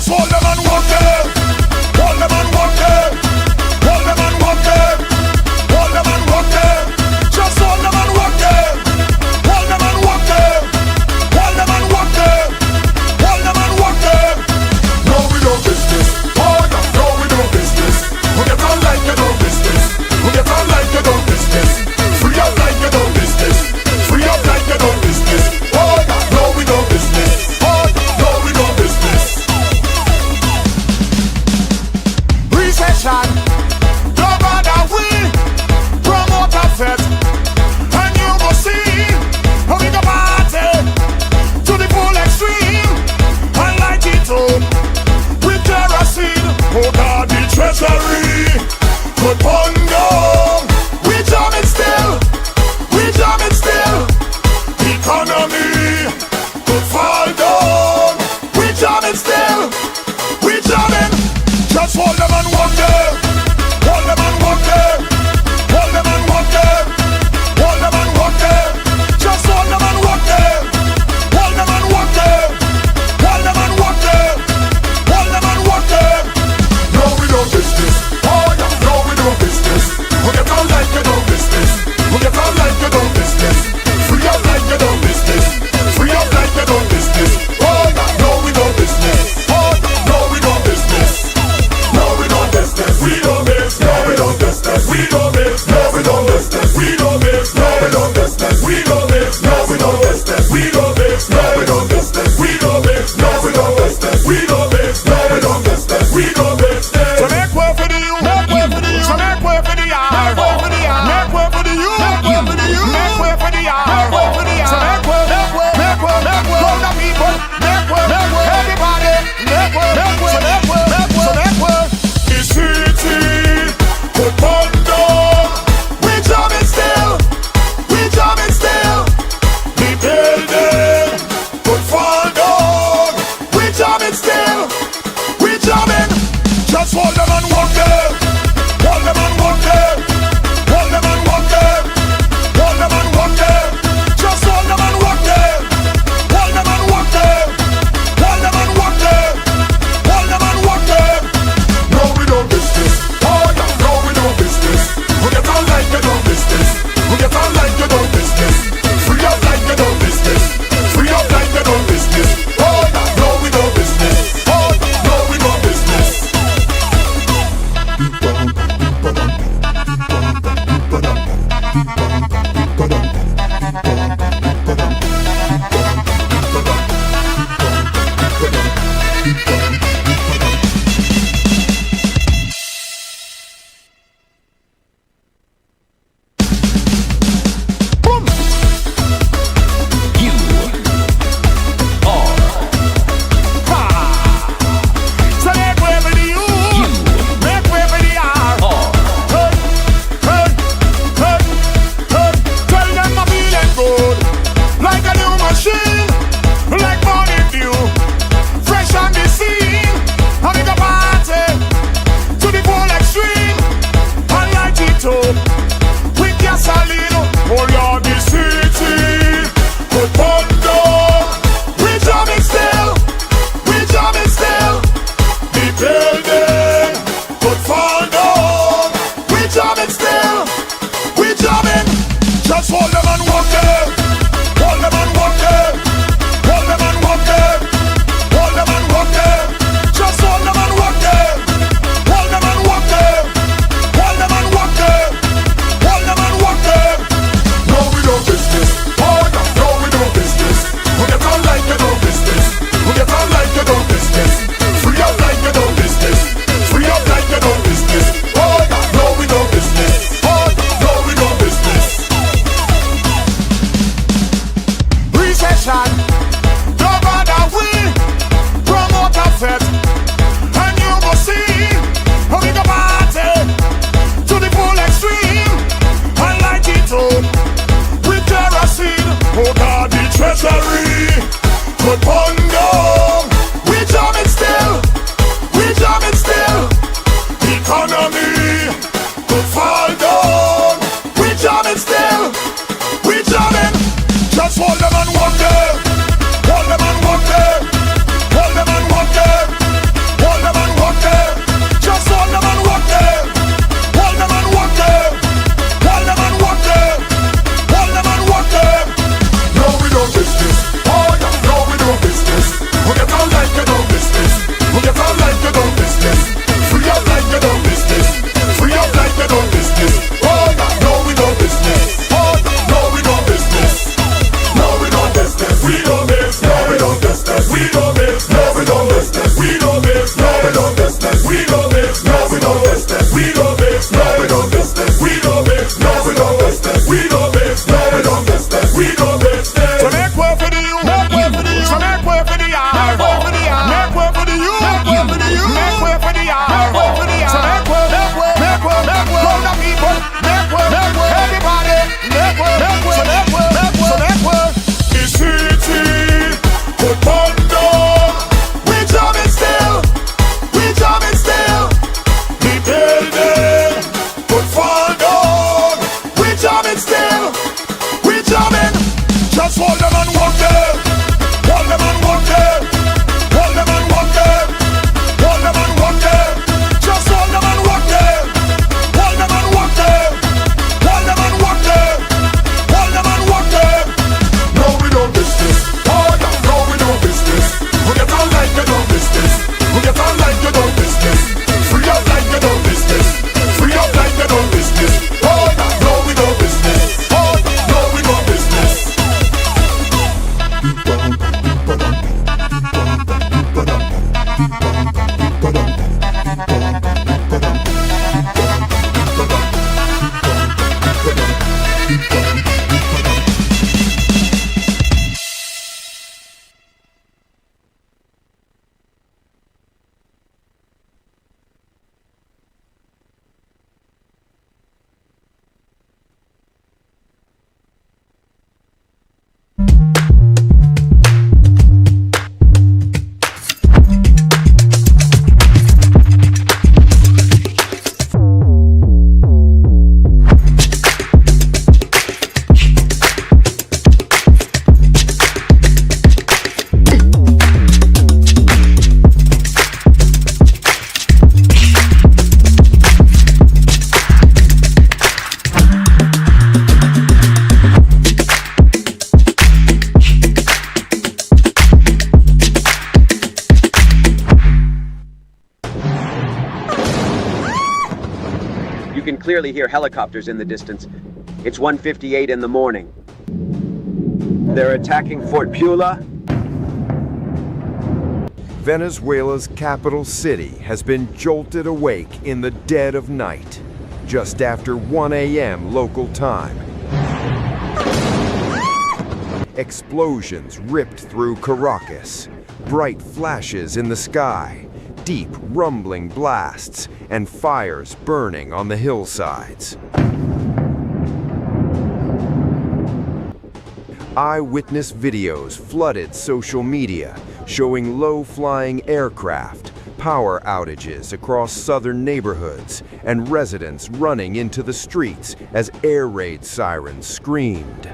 Just hold them and walk them. Hold them and walk them. Hold them and walk them. Hold them and walk them. Just hold them and walk them. Hold them and walk them. Hold them and walk them. Hold them and walk them. No, we don't business. Oh, no, we don't business. We get on like you don't business. We get on like you don't business. Free up like you don't business. Free up like you don't business. Oh, no, we don't business. Oh, no, we don't business. Recession. No matter we promote a fete, and you must see how we go party to the full extreme and light it up with kerosene. Oh God, the treasury could burn down. We jamming still. We jamming still. Economy could fall down. We jamming still. We jamming. Just hold them and walk them. Hold them and walk them. Hold them and walk them. Hold them and walk them. Just hold them and walk them. Hold them and walk them. Hold them and walk them. Hold them and walk them. No, we don't business. Oh yeah, no, we don't business. We get on like you don't business. We get on like you don't business. Free up like you don't business. Free up like you don't business. Oh yeah, no, we don't business. Oh yeah, no, we don't business. No, we don't business. We don't business. No, we don't business. We don't business. No, we don't business. We don't business. No, we don't business. We don't business. No, we don't business. We don't business. No, we don't business. We don't business. No, we don't business. We don't business. No, we don't business. We don't business. So make way for the you. Make way for the you. So make way for the R. Make way for the R. Make way for the you. Make way for the you. Make way for the R. Make way for the R. So make way. Make way. Make way. Make way. All the people. Make way. Make way. Everybody. Make way. Make way. So make way. Make way. So make way. The city could burn down. We jamming still. We jamming still. The building could fall down. We jamming still. We jamming. Just hold them and walk them. Hold them and walk them. Hold them and walk them. Hold them and walk them. Just hold them and walk them. Hold them and walk them. Hold them and walk them. Hold them and walk them. No, we don't business. Oh yeah, no, we don't business. We get on like you don't business. We get on like you don't business. Free up like you don't business. Free up like you don't business. Oh yeah, no, we don't business. Oh yeah, no, we don't business. can clearly hear helicopters in the distance. It's 1:58 in the morning. They're attacking Fort Pula. Venezuela's capital city has been jolted awake in the dead of night, just after 1 a.m. local time. Explosions ripped through Caracas, bright flashes in the sky, deep rumbling blasts, and fires burning on the hillsides. Eyewitness videos flooded social media, showing low-flying aircraft, power outages across southern neighborhoods, and residents running into the streets as air raid sirens screamed.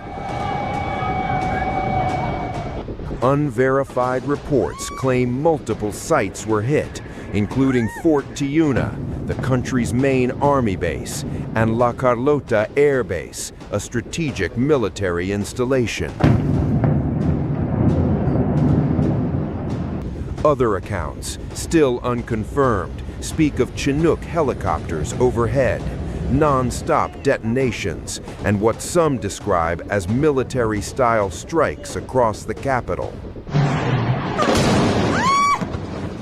Unverified reports claim multiple sites were hit, including Fort Tiuna, the country's main army base, and La Carlota Air Base, a strategic military installation. Other accounts, still unconfirmed, speak of Chinook helicopters overhead, non-stop detonations, and what some describe as military-style strikes across the capital.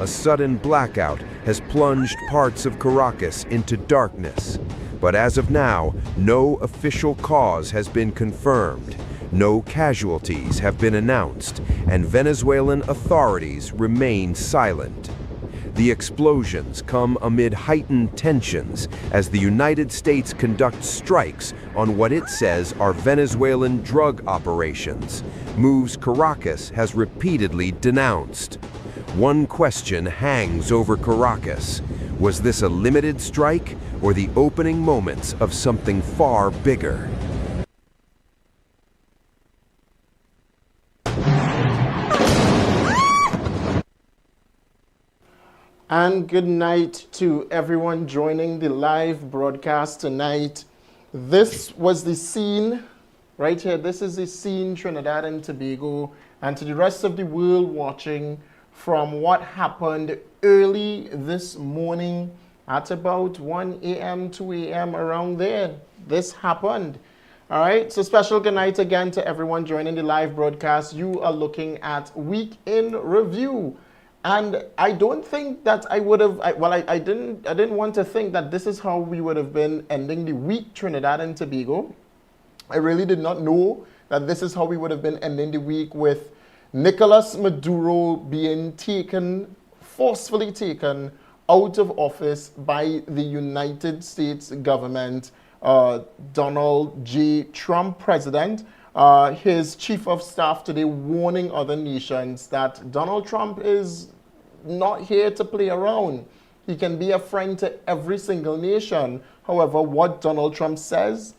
A sudden blackout has plunged parts of Caracas into darkness, but as of now, no official cause has been confirmed. No casualties have been announced, and Venezuelan authorities remain silent. The explosions come amid heightened tensions as the United States conducts strikes on what it says are Venezuelan drug operations, moves Caracas has repeatedly denounced. One question hangs over Caracas. Was this a limited strike or the opening moments of something far bigger? And good night to everyone joining the live broadcast tonight. This was the scene right here. This is the scene, Trinidad and Tobago, and to the rest of the world watching, from what happened early this morning at about 1 a.m., 2 a.m., around there. This happened. All right, so special good night again to everyone joining the live broadcast. You are looking at Week in Review. And I don't think that I would have, I didn't want to think that this is how we would have been ending the week, Trinidad and Tobago. I really did not know that this is how we would have been ending the week, with Nicolas Maduro being forcefully taken out of office by the United States government, Donald J. Trump, president. His chief of staff today warning other nations that Donald Trump is not here to play around. He can be a friend to every single nation. However, what Donald Trump says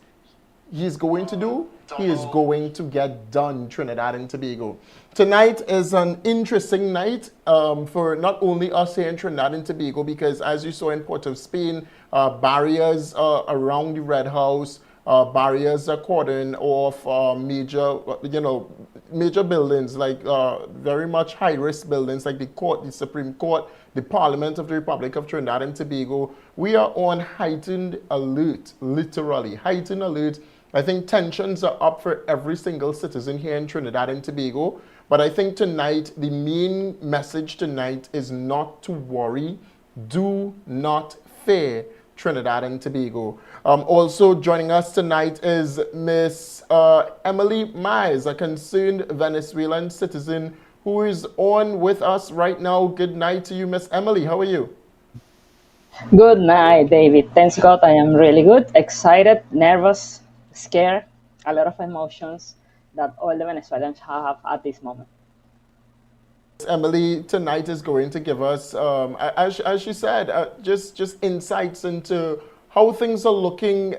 he's going to do, he is going to get done, Trinidad and Tobago. Tonight is an interesting night for not only us here in Trinidad and Tobago, because as you saw in Port of Spain, barriers around the Red House, barriers are cordoned off major buildings, like very much high-risk buildings like the court, the Supreme Court, the Parliament of the Republic of Trinidad and Tobago. We are on heightened alert, literally heightened alert. I think tensions are up for every single citizen here in Trinidad and Tobago. But I think tonight, the main message tonight is not to worry, do not fear, Trinidad and Tobago. Also joining us tonight is Miss Emily Mize, a concerned Venezuelan citizen who is on with us right now. Good night to you, Miss Emily. How are you? Good night, David. Thanks God, I am really good, excited, nervous, scared, a lot of emotions that all the Venezuelans have at this moment. Emily tonight is going to give us, as she said, just insights into how things are looking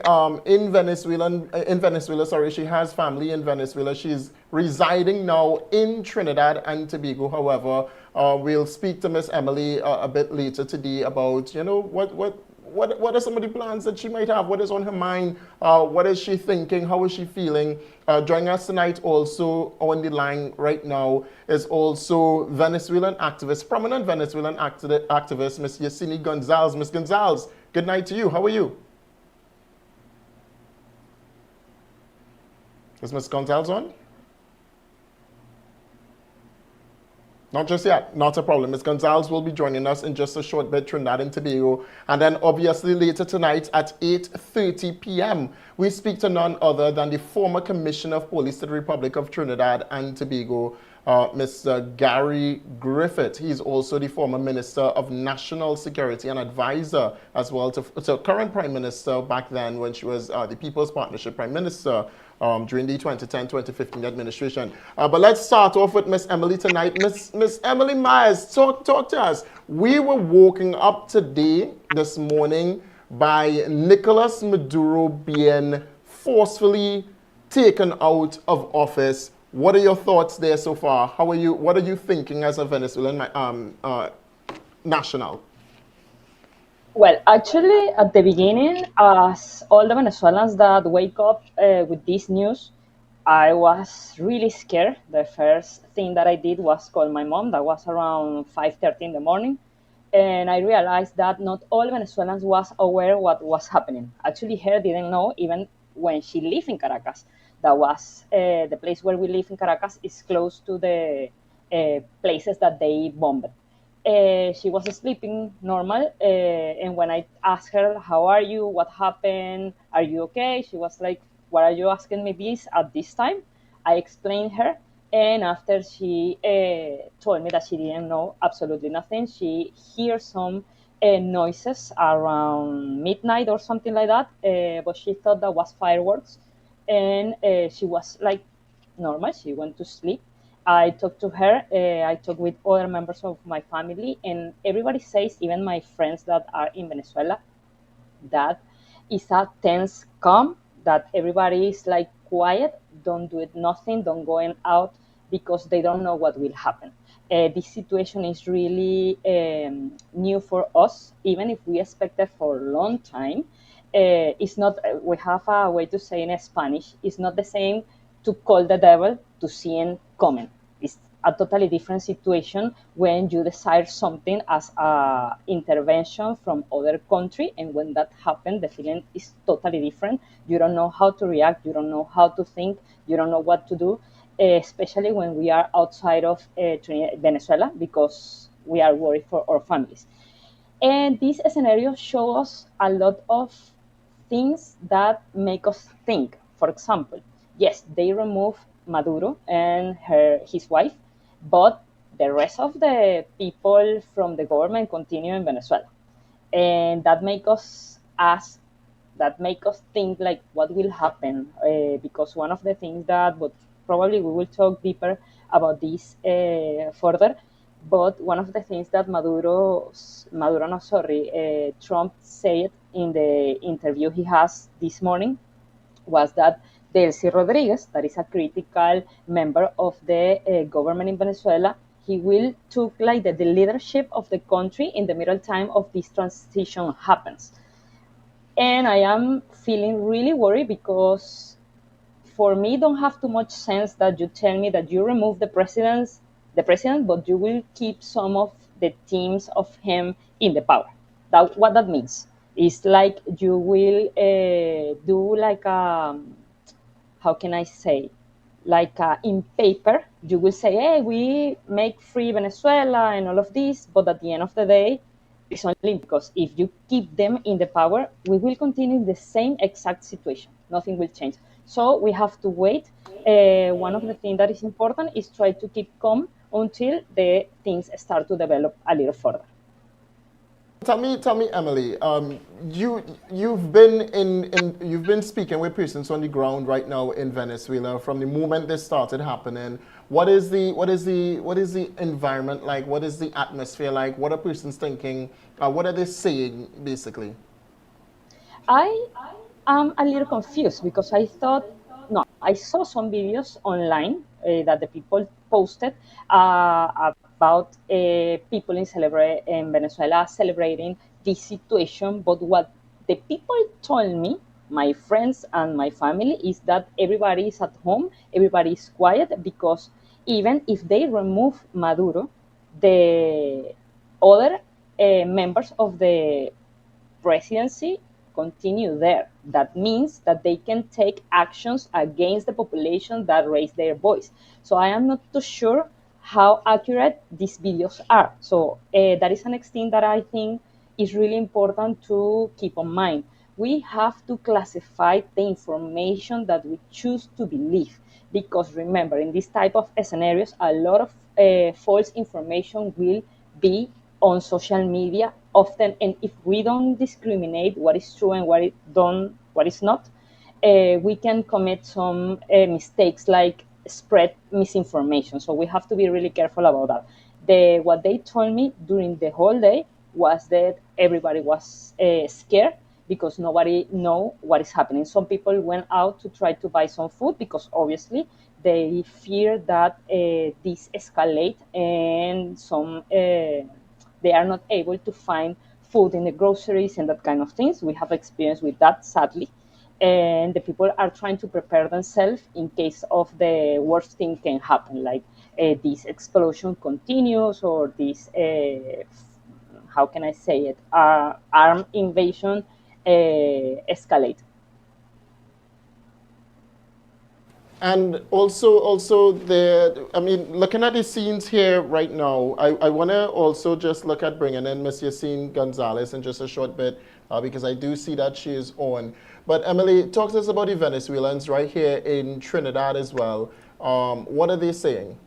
in Venezuela. Sorry, she has family in Venezuela. She's residing now in Trinidad and Tobago. However, we'll speak to Miss Emily a bit later today about, what are some of the plans that she might have? What is on her mind? What is she thinking? How is she feeling? Joining us tonight also on the line right now is also Venezuelan activist, prominent Venezuelan activist, Ms. Yesenia Gonzalez. Ms. Gonzalez, good night to you. How are you? Is Ms. Gonzalez on? Not just yet, not a problem. Ms. Gonzalez will be joining us in just a short bit, Trinidad and Tobago. And then obviously later tonight at 8:30 p.m., we speak to none other than the former Commissioner of Police to the Republic of Trinidad and Tobago, Mr. Gary Griffith. He's also the former Minister of National Security and advisor as well to current Prime Minister back then when she was the People's Partnership Prime Minister. During the 2010-2015 administration. But let's start off with Miss Emily tonight. Miss Emily Myers, talk to us. We were woken up today, this morning, by Nicolas Maduro being forcefully taken out of office. What are your thoughts there so far? What are you thinking as a Venezuelan national? Well, actually, at the beginning, as all the Venezuelans that wake up with this news, I was really scared. The first thing that I did was call my mom. That was around 5:30 in the morning. And I realized that not all Venezuelans was aware what was happening. Actually, her didn't know even when she lived in Caracas. That was the place where we live in Caracas is close to the places that they bombed. She was sleeping normal, and when I asked her, how are you, what happened, are you okay, she was like, why are you asking me this at this time? I explained her, and after she told me that she didn't know absolutely nothing, she heard some noises around midnight or something like that, but she thought that was fireworks, and she was like normal, she went to sleep. I talked to her, I talked with other members of my family, and everybody says, even my friends that are in Venezuela, that it's a tense calm, that everybody is like quiet, don't do it, nothing, don't go out because they don't know what will happen. This situation is really new for us, even if we expected for a long time. It's not, we have a way to say in Spanish, it's not the same to call the devil to see him coming. It's a totally different situation when you decide something as a intervention from other country, and when that happens, the feeling is totally different. You don't know how to react, you don't know how to think, you don't know what to do, especially when we are outside of Venezuela, because we are worried for our families. And this scenario shows us a lot of things that make us think. For example, yes, they removed Maduro and his wife, but the rest of the people from the government continue in Venezuela. And that make us ask, that make us think like what will happen, because one of the things that, but probably we will talk deeper about this further, but one of the things that Trump said in the interview he has this morning was that Delcy Rodriguez, that is a critical member of the government in Venezuela, he will took like the leadership of the country in the middle time of this transition happens. And I am feeling really worried because for me, don't have too much sense that you tell me that you remove the president, but you will keep some of the teams of him in the power. That what that means is like you will do like a, how can I say, like in paper, you will say, hey, we make free Venezuela and all of this, but at the end of the day, it's only because if you keep them in the power, we will continue in the same exact situation. Nothing will change. So we have to wait. One of the things that is important is try to keep calm until the things start to develop a little further. Tell me, Emily. You've been speaking with persons on the ground right now in Venezuela from the moment this started happening. What is the environment like? What is the atmosphere like? What are persons thinking? What are they saying basically? I am a little confused because I thought, no, I saw some videos online that the people posted about people in Venezuela celebrating this situation. But what the people told me, my friends and my family, is that everybody is at home, everybody is quiet, because even if they remove Maduro, the other members of the presidency continue there. That means that they can take actions against the population that raise their voice. So I am not too sure how accurate these videos are. So that is the next thing that I think is really important to keep in mind. We have to classify the information that we choose to believe, because remember, in this type of scenarios, a lot of false information will be on social media often, and if we don't discriminate what is true and what is not, we can commit some mistakes like spread misinformation. So we have to be really careful about that. What they told me during the whole day was that everybody was scared because nobody know what is happening. Some people went out to try to buy some food because obviously they fear that this escalate and they are not able to find food in the groceries and that kind of things. We have experience with that, sadly. And the people are trying to prepare themselves in case of the worst thing can happen, like this explosion continues or this, how can I say it, armed invasion escalate. And also I mean, looking at the scenes here right now, I want to also just look at bringing in Miss Yacine Gonzalez in just a short bit, because I do see that she is on. But Emily, talk to us about the Venezuelans right here in Trinidad as well. What are they saying?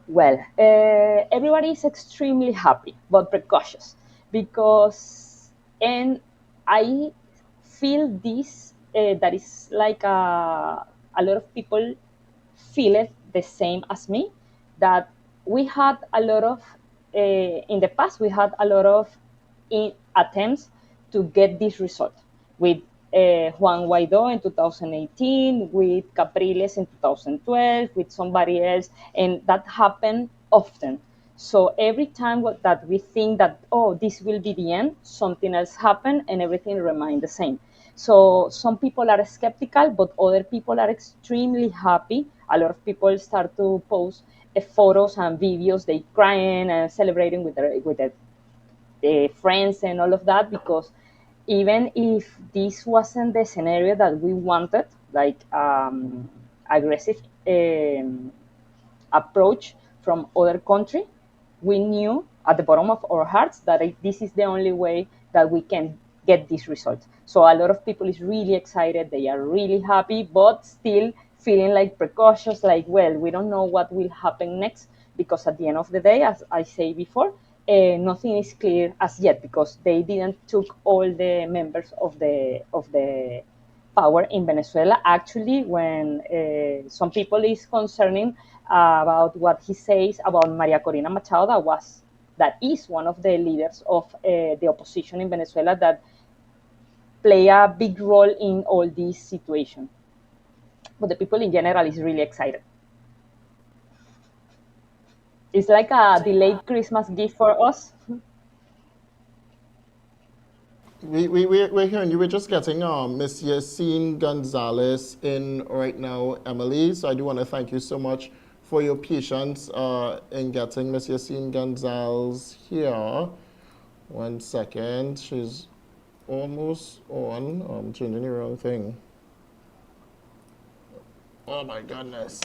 Well, everybody is extremely happy but precautious because, and I feel this that is like a lot of people feel it the same as me, that we had a lot of in the past we had a lot of attempts to get this result with Juan Guaido in 2018, with Capriles in 2012, with somebody else, and that happened often. So every time that we think that, oh, this will be the end, something else happened and everything remained the same. So some people are skeptical, but other people are extremely happy. A lot of people start to post photos and videos, they crying and celebrating with their friends and all of that, because even if this wasn't the scenario that we wanted, like aggressive approach from other country, we knew at the bottom of our hearts that this is the only way that we can get this result. So a lot of people is really excited, they are really happy, but still feeling like precautious, like, well, we don't know what will happen next, because at the end of the day, as I say before, nothing is clear as yet, because they didn't took all the members of the power in Venezuela. Actually, when some people is concerning about what he says about Maria Corina Machado, that is one of the leaders of the opposition in Venezuela, that play a big role in all this situation. But the people in general is really excited. It's like a delayed Christmas gift for us. We're hearing you. We're just getting Miss Yacine Gonzalez in right now, Emily. So I do want to thank you so much for your patience in getting Miss Yacine Gonzalez here. 1 second. She's almost on. I'm changing the wrong thing. Oh my goodness.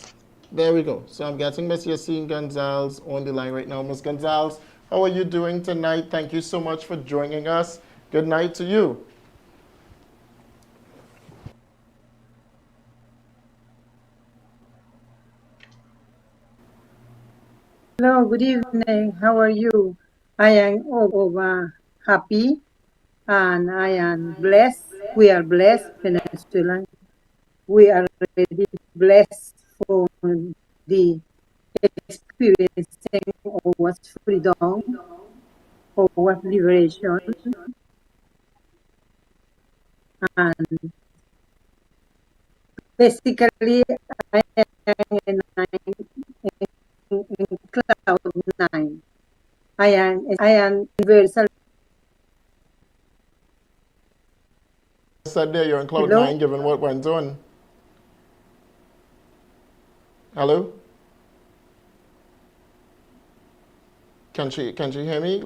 There we go. So I'm getting Miss Yacine Gonzalez on the line right now. Miss Gonzalez, how are you doing tonight? Thank you so much for joining us. Good night to you. Hello, good evening. How are you? I am happy and I am blessed. We are blessed, Venezuelan. We are really blessed for the experiencing of what's freedom, of what liberation, and basically I am in cloud nine. I am universal. Said there you're in cloud Hello? nine, given what went on. Hello? Can she hear me?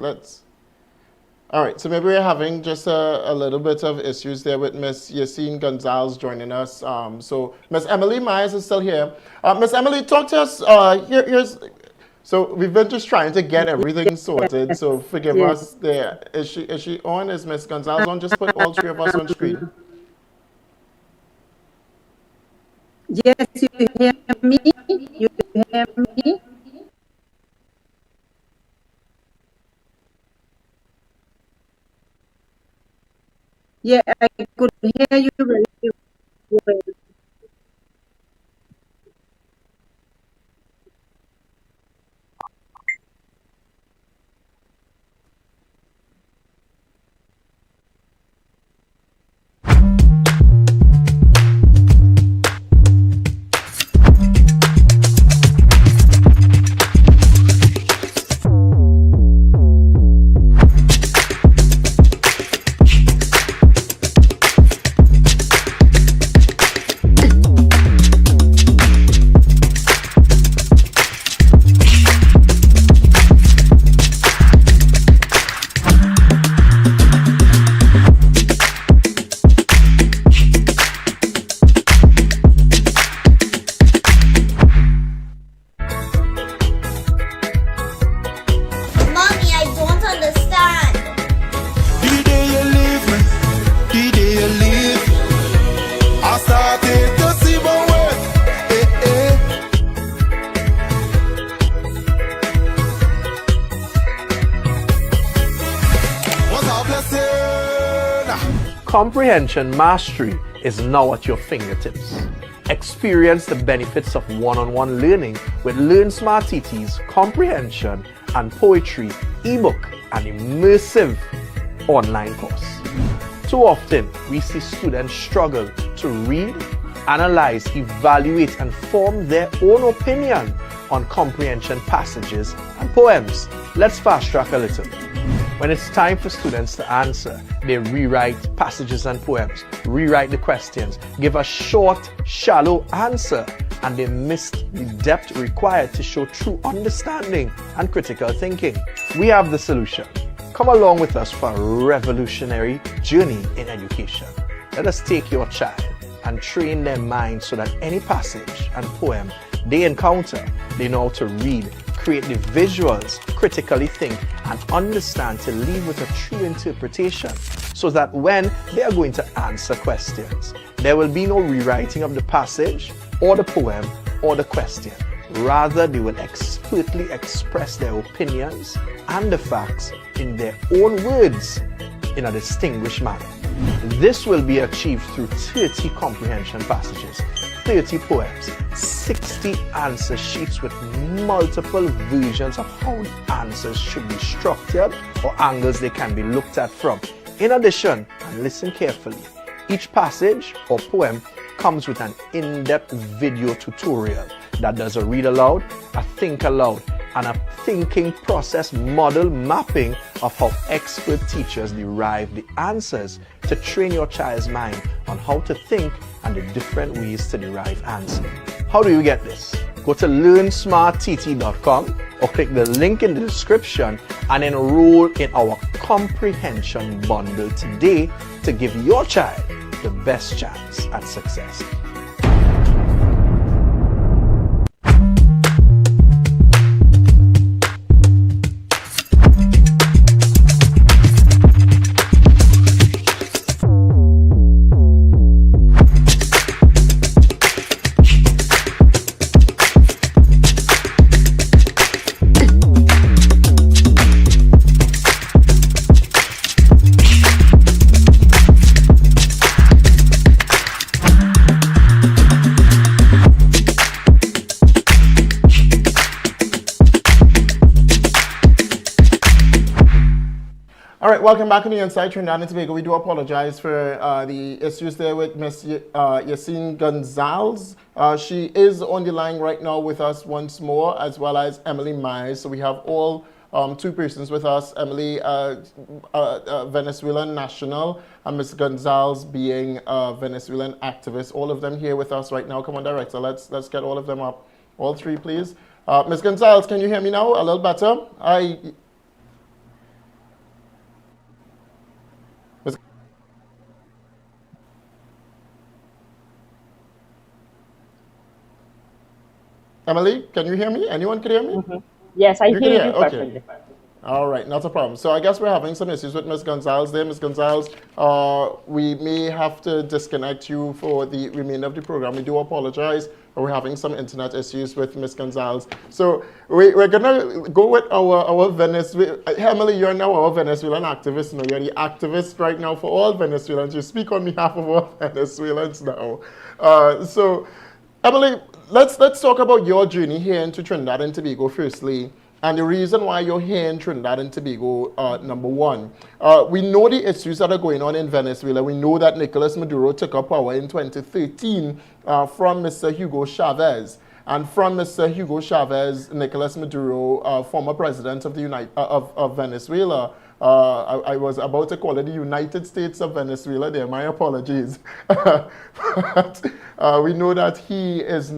All right, so maybe we're having just a little bit of issues there with Miss Yacine Gonzalez joining us. So Miss Emily Myers is still here. Miss Emily, talk to us. So we've been just trying to get everything sorted. So forgive Yes. us there. Is she on? Is Miss Gonzalez on? Just put all three of us on screen. Yes, you hear me? You hear me? Yeah, I could hear you very well. Mommy, I don't understand. The day you leave me, the day you leave me, I started to see my way. Eh, eh. Was a blessing. Comprehension mastery is now at your fingertips. Experience the benefits of one-on-one learning with Learn Smart TT's comprehension and poetry ebook and immersive online course. Too often, we see students struggle to read, analyze, evaluate, and form their own opinion on comprehension passages and poems. Let's fast track a little. When it's time for students to answer, they rewrite passages and poems, rewrite the questions, give a short, shallow answer, and they miss the depth required to show true understanding and critical thinking. We have the solution. Come along with us for a revolutionary journey in education. Let us take your child and train their mind so that any passage and poem they encounter, they know how to read, create the visuals, critically think, and understand to leave with a true interpretation, so that when they are going to answer questions, there will be no rewriting of the passage or the poem or the question. Rather, they will expertly express their opinions and the facts in their own words in a distinguished manner. This will be achieved through 30 comprehension passages, 30 poems, 60 answer sheets with multiple versions of how the answers should be structured or angles they can be looked at from. In addition, and listen carefully, each passage or poem comes with an in-depth video tutorial that does a read aloud, a think aloud, and a thinking process model mapping of how expert teachers derive the answers to train your child's mind on how to think and the different ways to derive answers. How do you get this? Go to learnsmarttt.com or click the link in the description and enroll in our comprehension bundle today to give your child the best chance at success. All right, welcome back on the Inside Trinidad and Tobago. We do apologize for the issues there with Miss Yacine Gonzalez. She is on the line right now with us once more, as well as Emily Myers. So we have all two persons with us. Emily, Venezuelan national, and Miss Gonzalez being a Venezuelan activist. All of them here with us right now. Come on, director, let's get all of them up. All three, please. Miss Gonzalez, can you hear me now? A little better? Emily, can you hear me? Anyone can hear me? Yes, I You can hear hear? you Okay. perfectly. All right, not a problem. So I guess we're having some issues with Ms. Gonzalez there. Ms. Gonzalez, we may have to disconnect you for the remainder of the program. We do apologize, but we're having some internet issues with Ms. Gonzalez. So we're going to go with our Venezuela. Emily, you're now our Venezuelan activist. No, you're the activist right now for all Venezuelans. You speak on behalf of all Venezuelans now. So Emily, let's talk about your journey here into Trinidad and Tobago firstly, and the reason why you're here in Trinidad and Tobago. Number one, we know the issues that are going on in Venezuela. We know that Nicolas Maduro took up power in 2013 from Mr. Hugo Chavez. And from Mr. Hugo Chavez, Nicolas Maduro, former president of of Venezuela, I was about to call it the United States of Venezuela there, my apologies. But we know that he's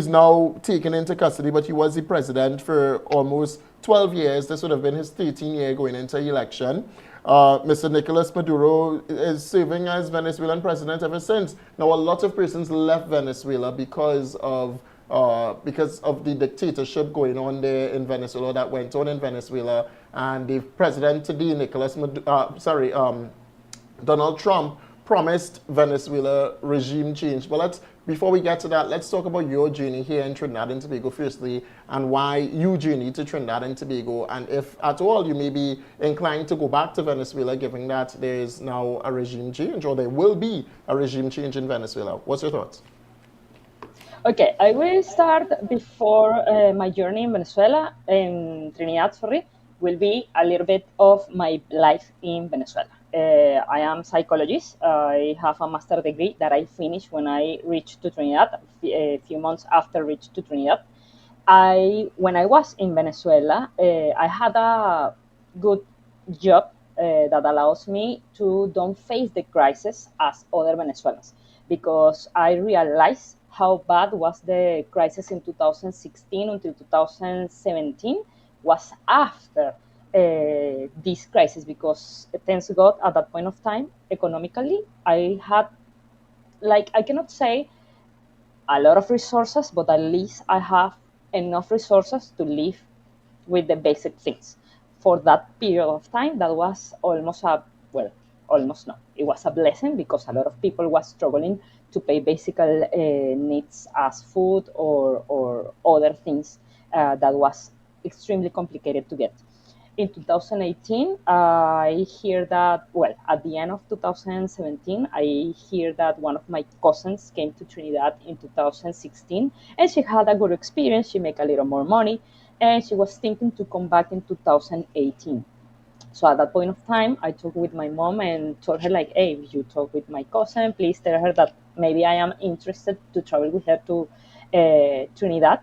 now taken into custody, but he was the president for almost 12 years. This would have been his 13th year going into election. Mr. Nicolas Maduro is serving as Venezuelan president ever since. Now, a lot of persons left Venezuela because of the dictatorship going on there in Venezuela, that went on in Venezuela, and the president today, Donald Trump, promised Venezuela regime change. But before we get to that, let's talk about your journey here in Trinidad and Tobago firstly, and why you journeyed to Trinidad and Tobago, and if at all you may be inclined to go back to Venezuela, given that there is now a regime change, or there will be a regime change in Venezuela. What's your thoughts? Okay, I will start before my journey in Venezuela, in Trinidad, sorry, will be a little bit of my life in Venezuela. I am psychologist. I have a master's degree that I finished when I reached to Trinidad, a few months after reached to Trinidad. When I was in Venezuela, I had a good job that allows me to don't face the crisis as other Venezuelans, because I realized how bad was the crisis in 2016 until 2017 was after this crisis, because thanks God at that point of time economically I had, like, I cannot say a lot of resources, but at least I have enough resources to live with the basic things. For that period of time, that was almost almost no, it was a blessing, because a lot of people was struggling to pay basic needs as food or other things that was extremely complicated to get. In 2018, I hear that, at the end of 2017, I hear that one of my cousins came to Trinidad in 2016, and she had a good experience. She made a little more money, and she was thinking to come back in 2018. So at that point of time, I talked with my mom and told her, like, hey, if you talk with my cousin, please tell her that maybe I am interested to travel with her to Trinidad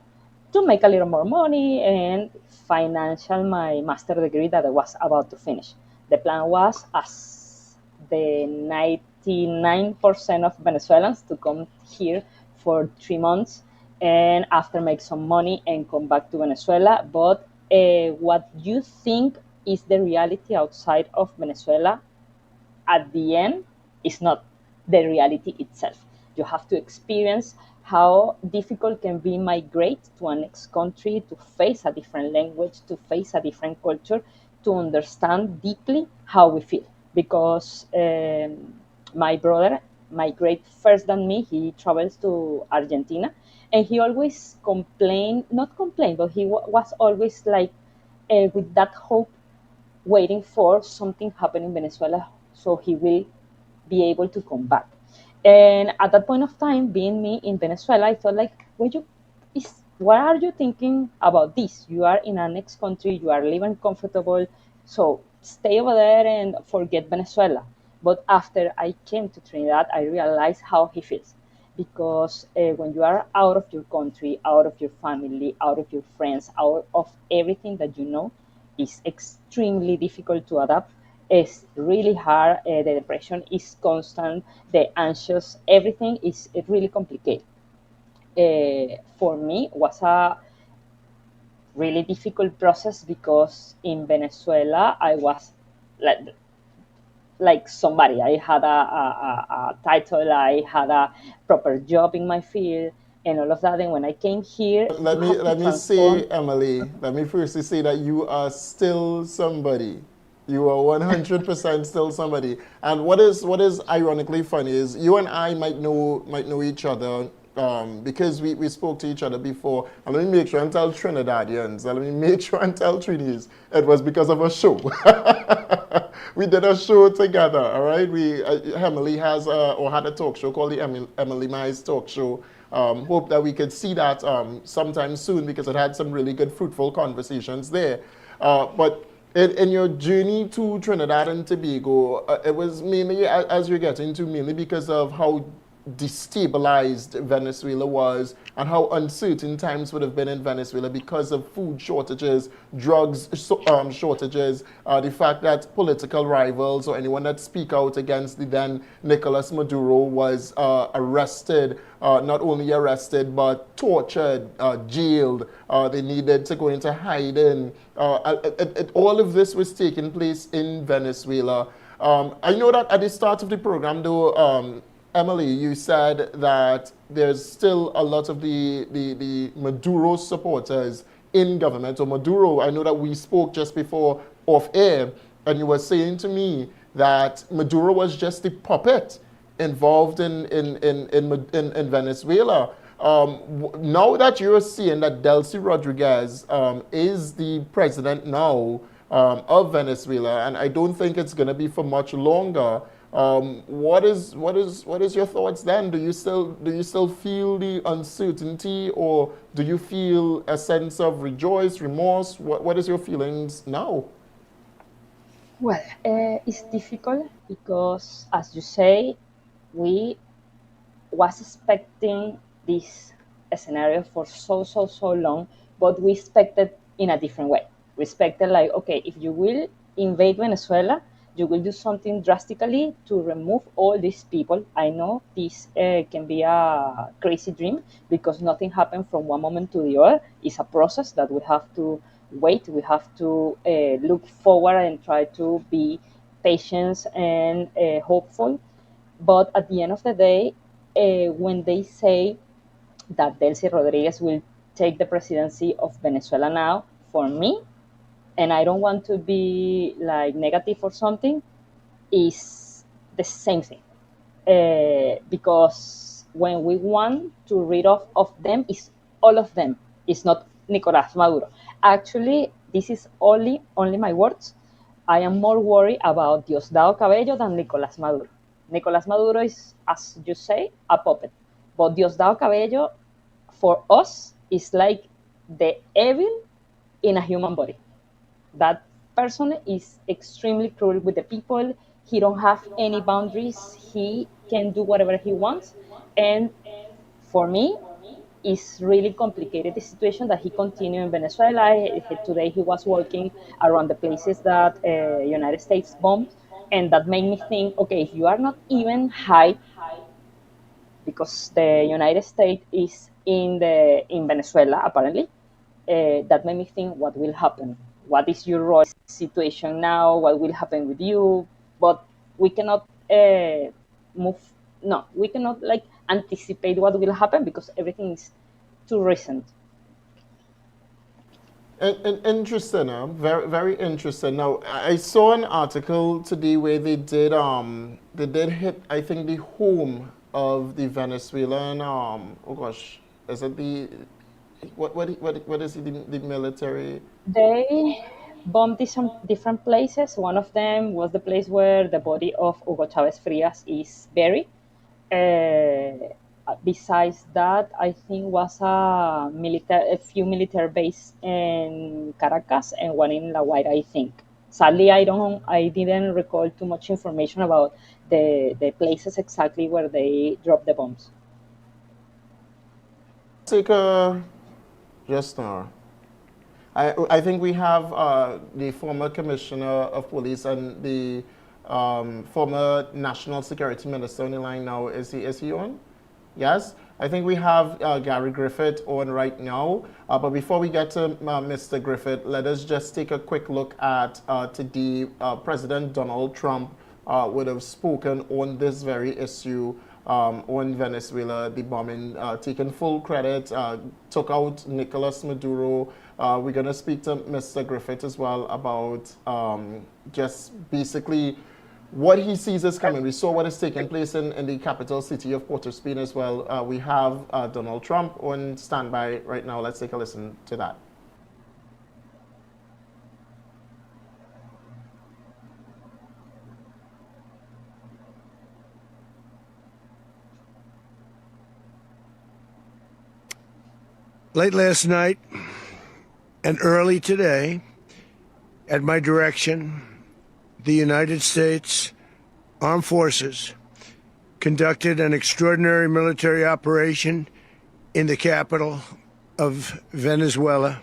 to make a little more money and financial my master degree that I was about to finish. The plan was, as the 99% of Venezuelans, to come here for 3 months and after make some money and come back to Venezuela. But what you think is the reality outside of Venezuela, at the end, is not the reality itself. You have to experience how difficult can be migrate to a next country, to face a different language, to face a different culture, to understand deeply how we feel. Because my brother migrate first than me. He travels to Argentina, and he always not complain, but he was always like with that hope, waiting for something happen in Venezuela so he will be able to come back. And at that point of time, being me in Venezuela, I thought, like, what are you thinking about this? You are in a next country, you are living comfortable, so stay over there and forget Venezuela. But after I came to Trinidad, I realized how he feels. Because when you are out of your country, out of your family, out of your friends, out of everything that you know, it's extremely difficult to adapt. It's really hard. The depression is constant. The anxious, everything is really complicated. For me, was a really difficult process, because in Venezuela I was like somebody. I had a title, I had a proper job in my field, and all of that. And when I came here, Let you me have to let me transform. say, Emily. Let me firstly say that you are still somebody. You are 100% still somebody. And what is ironically funny is you and I might know each other because we spoke to each other before. And let me make sure and tell Trinidadians. And let me make sure and tell Trinis it was because of a show. We did a show together. All right. Emily has or had a talk show called the Emily Mize Talk Show. Hope that we could see that sometime soon because it had some really good, fruitful conversations there. But in your journey to Trinidad and Tobago, it was mainly, as you're getting to, mainly because of how destabilized Venezuela was and how uncertain times would have been in Venezuela because of food shortages, drugs shortages, the fact that political rivals or anyone that speak out against the then Nicolas Maduro was arrested, not only arrested but tortured, jailed. They needed to go into hiding. All of this was taking place in Venezuela. I know that at the start of the program, though, Emily, you said that there's still a lot of the Maduro supporters in government. Or Maduro, I know that we spoke just before off air, and you were saying to me that Maduro was just the puppet involved in Venezuela. Now that you're seeing that Delcy Rodriguez is the president now of Venezuela, and I don't think it's going to be for much longer. What is your thoughts then? Do you still feel the uncertainty, or do you feel a sense of rejoice, remorse? What is your feelings now? Well, it's difficult because, as you say, we was expecting this scenario for so long, but we expected in a different way. We expected like, okay, if you will invade Venezuela, you will do something drastically to remove all these people. I know this can be a crazy dream because nothing happened from one moment to the other. It's a process that we have to wait. We have to look forward and try to be patient and hopeful. But at the end of the day, when they say that Delcy Rodriguez will take the presidency of Venezuela now, for me, and I don't want to be like negative or something, is the same thing. Because when we want to rid of them, it's all of them. It's not Nicolás Maduro. Actually, this is only my words. I am more worried about Diosdado Cabello than Nicolás Maduro. Nicolás Maduro is, as you say, a puppet. But Diosdado Cabello, for us, is like the evil in a human body. That person is extremely cruel with the people. He don't have any boundaries. He can do whatever he wants. And for me, it's really complicated the situation that he continued in Venezuela. Today he was walking around the places that United States bombed, and that made me think, okay, if you are not even hide, because the United States is in Venezuela apparently, that made me think, what will happen? What is your role situation now? What will happen with you? But we cannot move. No, we cannot like anticipate what will happen because everything is too recent. Interesting, very very interesting. Now I saw an article today where they did hit, I think, the home of the Venezuelan oh gosh, is it the what is it, the military? They bombed some different places. One of them was the place where the body of Hugo Chavez Frias is buried. Besides that, I think was a few military base in Caracas and one in La Guaira, I think. Sadly, I didn't recall too much information about the places exactly where they dropped the bombs. Take a just now. I think we have the former commissioner of police and the former national security minister on the line now. Is he on? Yes, I think we have Gary Griffith on right now. But before we get to Mr. Griffith, let us just take a quick look at today. President Donald Trump would have spoken on this very issue on Venezuela, the bombing, taking full credit, took out Nicolas Maduro. We're going to speak to Mr. Griffith as well about just basically what he sees as coming. We saw what is taking place in the capital city of Port of Spain as well. We have Donald Trump on standby right now. Let's take a listen to that. Late last night and early today, at my direction, the United States Armed Forces conducted an extraordinary military operation in the capital of Venezuela.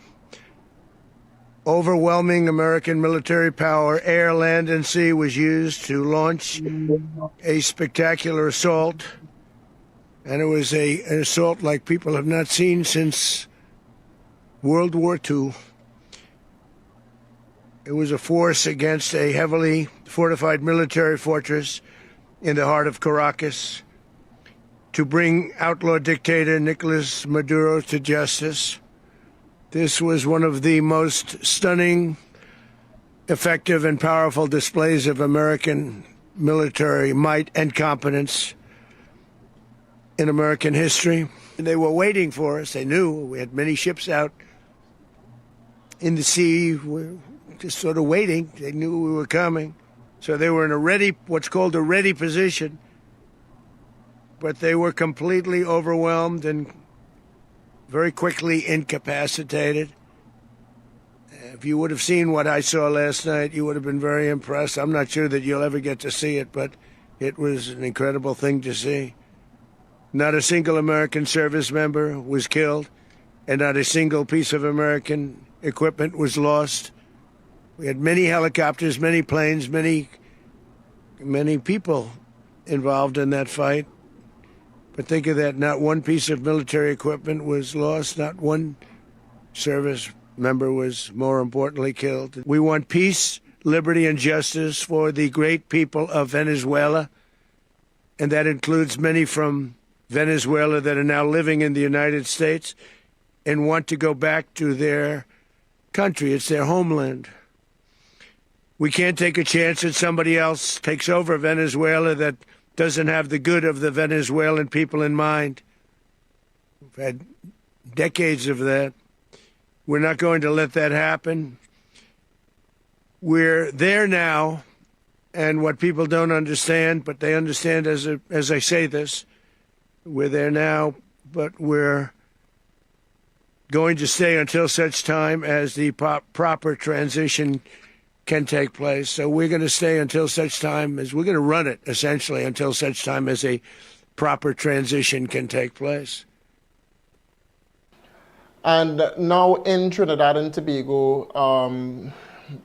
Overwhelming American military power, air, land, and sea, was used to launch a spectacular assault. And it was an assault like people have not seen since World War II. It was a force against a heavily fortified military fortress in the heart of Caracas to bring outlaw dictator Nicolas Maduro to justice. This was one of the most stunning, effective, and powerful displays of American military might and competence in American history. They were waiting for us. They knew we had many ships out in the sea. We were just sort of waiting. They knew we were coming. So they were in what's called a ready position. But they were completely overwhelmed and very quickly incapacitated. If you would have seen what I saw last night, you would have been very impressed. I'm not sure that you'll ever get to see it, but it was an incredible thing to see. Not a single American service member was killed, and not a single piece of American equipment was lost. We had many helicopters, many planes, many people involved in that fight. But think of that, not one piece of military equipment was lost, not one service member was, more importantly, killed. We want peace, liberty, and justice for the great people of Venezuela, and that includes many from Venezuela that are now living in the United States and want to go back to their country. It's their homeland. We can't take a chance that somebody else takes over Venezuela that doesn't have the good of the Venezuelan people in mind. We've had decades of that. We're not going to let that happen. We're there now, and what people don't understand, but they understand as I say this, we're there now, but we're going to stay until such time as the proper transition can take place. So we're going to stay until such time as we're going to run it, essentially, until such time as a proper transition can take place. And now in Trinidad and Tobago,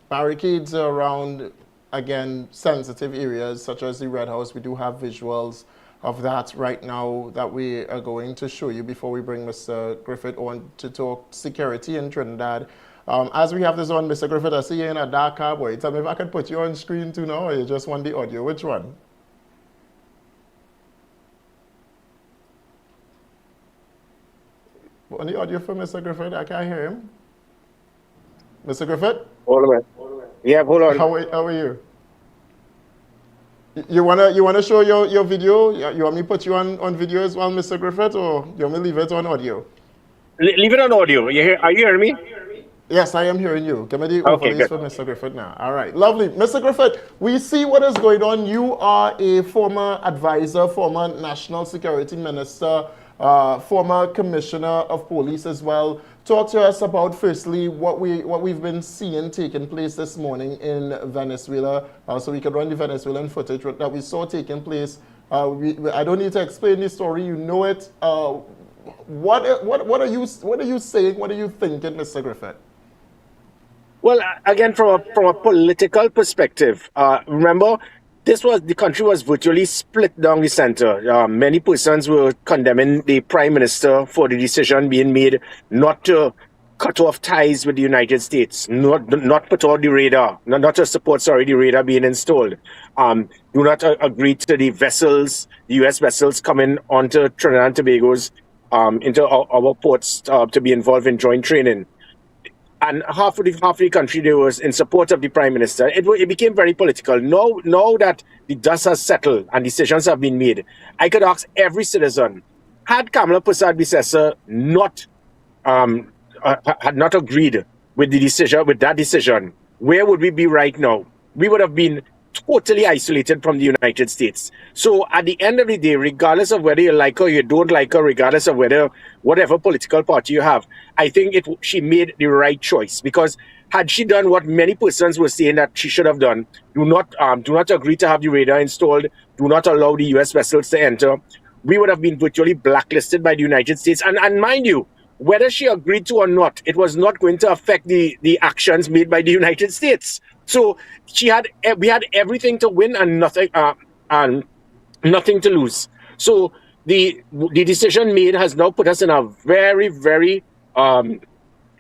barricades around, again, sensitive areas such as the Red House. We do have visuals of that right now that we are going to show you before we bring Mr. Griffith on to talk security in Trinidad. As we have this on, Mr. Griffith, I see you in a dark car, boy. Tell me if I can put you on screen too now, or you just want the audio. Which one? On the audio for Mr. Griffith, I can't hear him. Mr. Griffith? Hold on. Yeah, hold on. How are you? You wanna show your video? You want me to put you on video as well, Mr. Griffith, or you want me to leave it on audio? Leave it on audio. Are you hearing me? Yes, I am hearing you. Give me the Okay, overlays for Mr. Griffith now. All right, lovely. Mr. Griffith, we see what is going on. You are a former advisor, former national security minister, former commissioner of police as well. Talk to us about, firstly, what we've been seeing taking place this morning in Venezuela, so we can run the Venezuelan footage that we saw taking place. I don't need to explain the story; you know it. What are you saying? What are you thinking, Mr. Griffith? Well, again, from a political perspective, remember, the country was virtually split down the center. Many persons were condemning the prime minister for the decision being made not to cut off ties with the United States, not put on the radar, not to support, the radar being installed. Do not agree to the vessels, the U.S. vessels coming onto Trinidad and Tobago's, into our ports to be involved in joint training. And half of the country there was in support of the Prime Minister. It became very political. Now that the dust has settled and decisions have been made, I could ask every citizen, had Kamala Persad-Bissessar had not agreed with that decision, where would we be right now? We would have been totally isolated from the United States. So at the end of the day, regardless of whether you like her or you don't like her, regardless of whatever political party you have, I think she made the right choice, because had she done what many persons were saying that she should have done, do not agree to have the radar installed, do not allow the US vessels to enter, we would have been virtually blacklisted by the United States. And mind you, whether she agreed to or not, it was not going to affect the actions made by the United States. So we had everything to win and nothing to lose. So the decision made has now put us in a very, very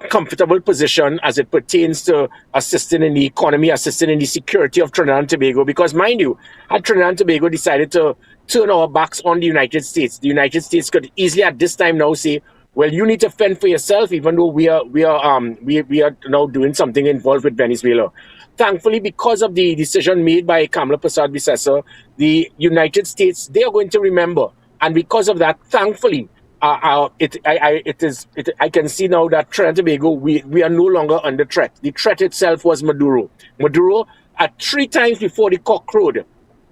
comfortable position as it pertains to assisting in the economy, assisting in the security of Trinidad and Tobago. Because mind you, had Trinidad and Tobago decided to turn our backs on the United States could easily at this time now say, well, you need to fend for yourself, even though we are now doing something involved with Venezuela. Thankfully, because of the decision made by Kamala Persad-Bissessar, the United States, they are going to remember. And because of that, thankfully, I can see now that Trinidad and Tobago, we are no longer under threat. The threat itself was Maduro. Maduro, at 3 times before the cock crowed,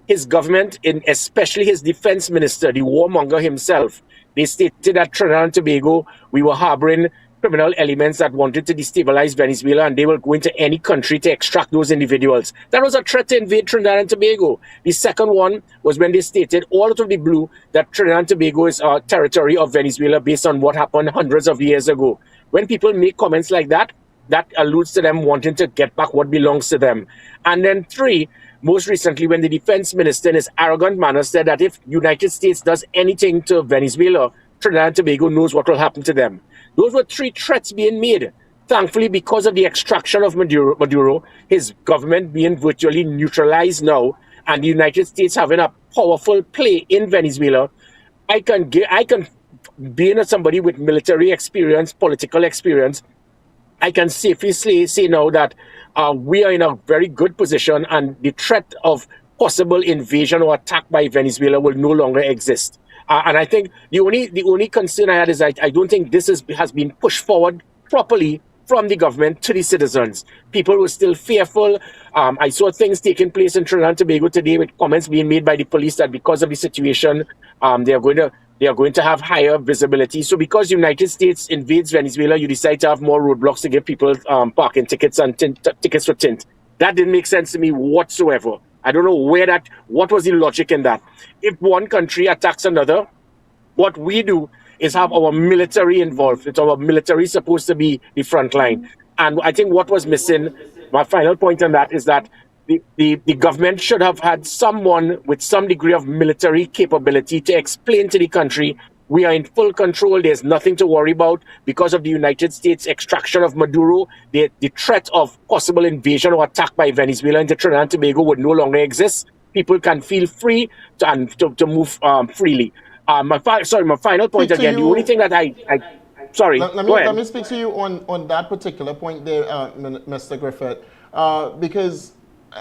his government, especially his defense minister, the warmonger himself, they stated that Trinidad and Tobago, we were harboring criminal elements that wanted to destabilize Venezuela, and they were going to any country to extract those individuals. That was a threat to invade Trinidad and Tobago. The second one was when they stated all out of the blue that Trinidad and Tobago is a territory of Venezuela based on what happened hundreds of years ago. When people make comments like that, that alludes to them wanting to get back what belongs to them. And then 3, most recently, when the defense minister in his arrogant manner said that if United States does anything to Venezuela, Trinidad and Tobago knows what will happen to them. Those were 3 threats being made. Thankfully, because of the extraction of Maduro, his government being virtually neutralized now, and the United States having a powerful play in Venezuela, I can being somebody with military experience, political experience, I can safely say now that we are in a very good position, and the threat of possible invasion or attack by Venezuela will no longer exist. And I think the only concern I had is I don't think this has been pushed forward properly from the government to the citizens. People were still fearful. I saw things taking place in Trinidad and Tobago today with comments being made by the police that because of the situation, they are going to have higher visibility. So because the United States invades Venezuela, you decide to have more roadblocks to give people parking tickets and tickets for tint. That didn't make sense to me whatsoever. I don't know what was the logic in that. If one country attacks another, what we do is have our military involved. It's our military supposed to be the front line. And I think what was missing, my final point on that is that the government should have had someone with some degree of military capability to explain to the country, we are in full control, there's nothing to worry about. Because of the United States extraction of Maduro, the threat of possible invasion or attack by Venezuela into Trinidad and Tobago would no longer exist. People can feel free to move freely. My final point again, the only thing that let me speak to you on that particular point there, Mr. Griffith, because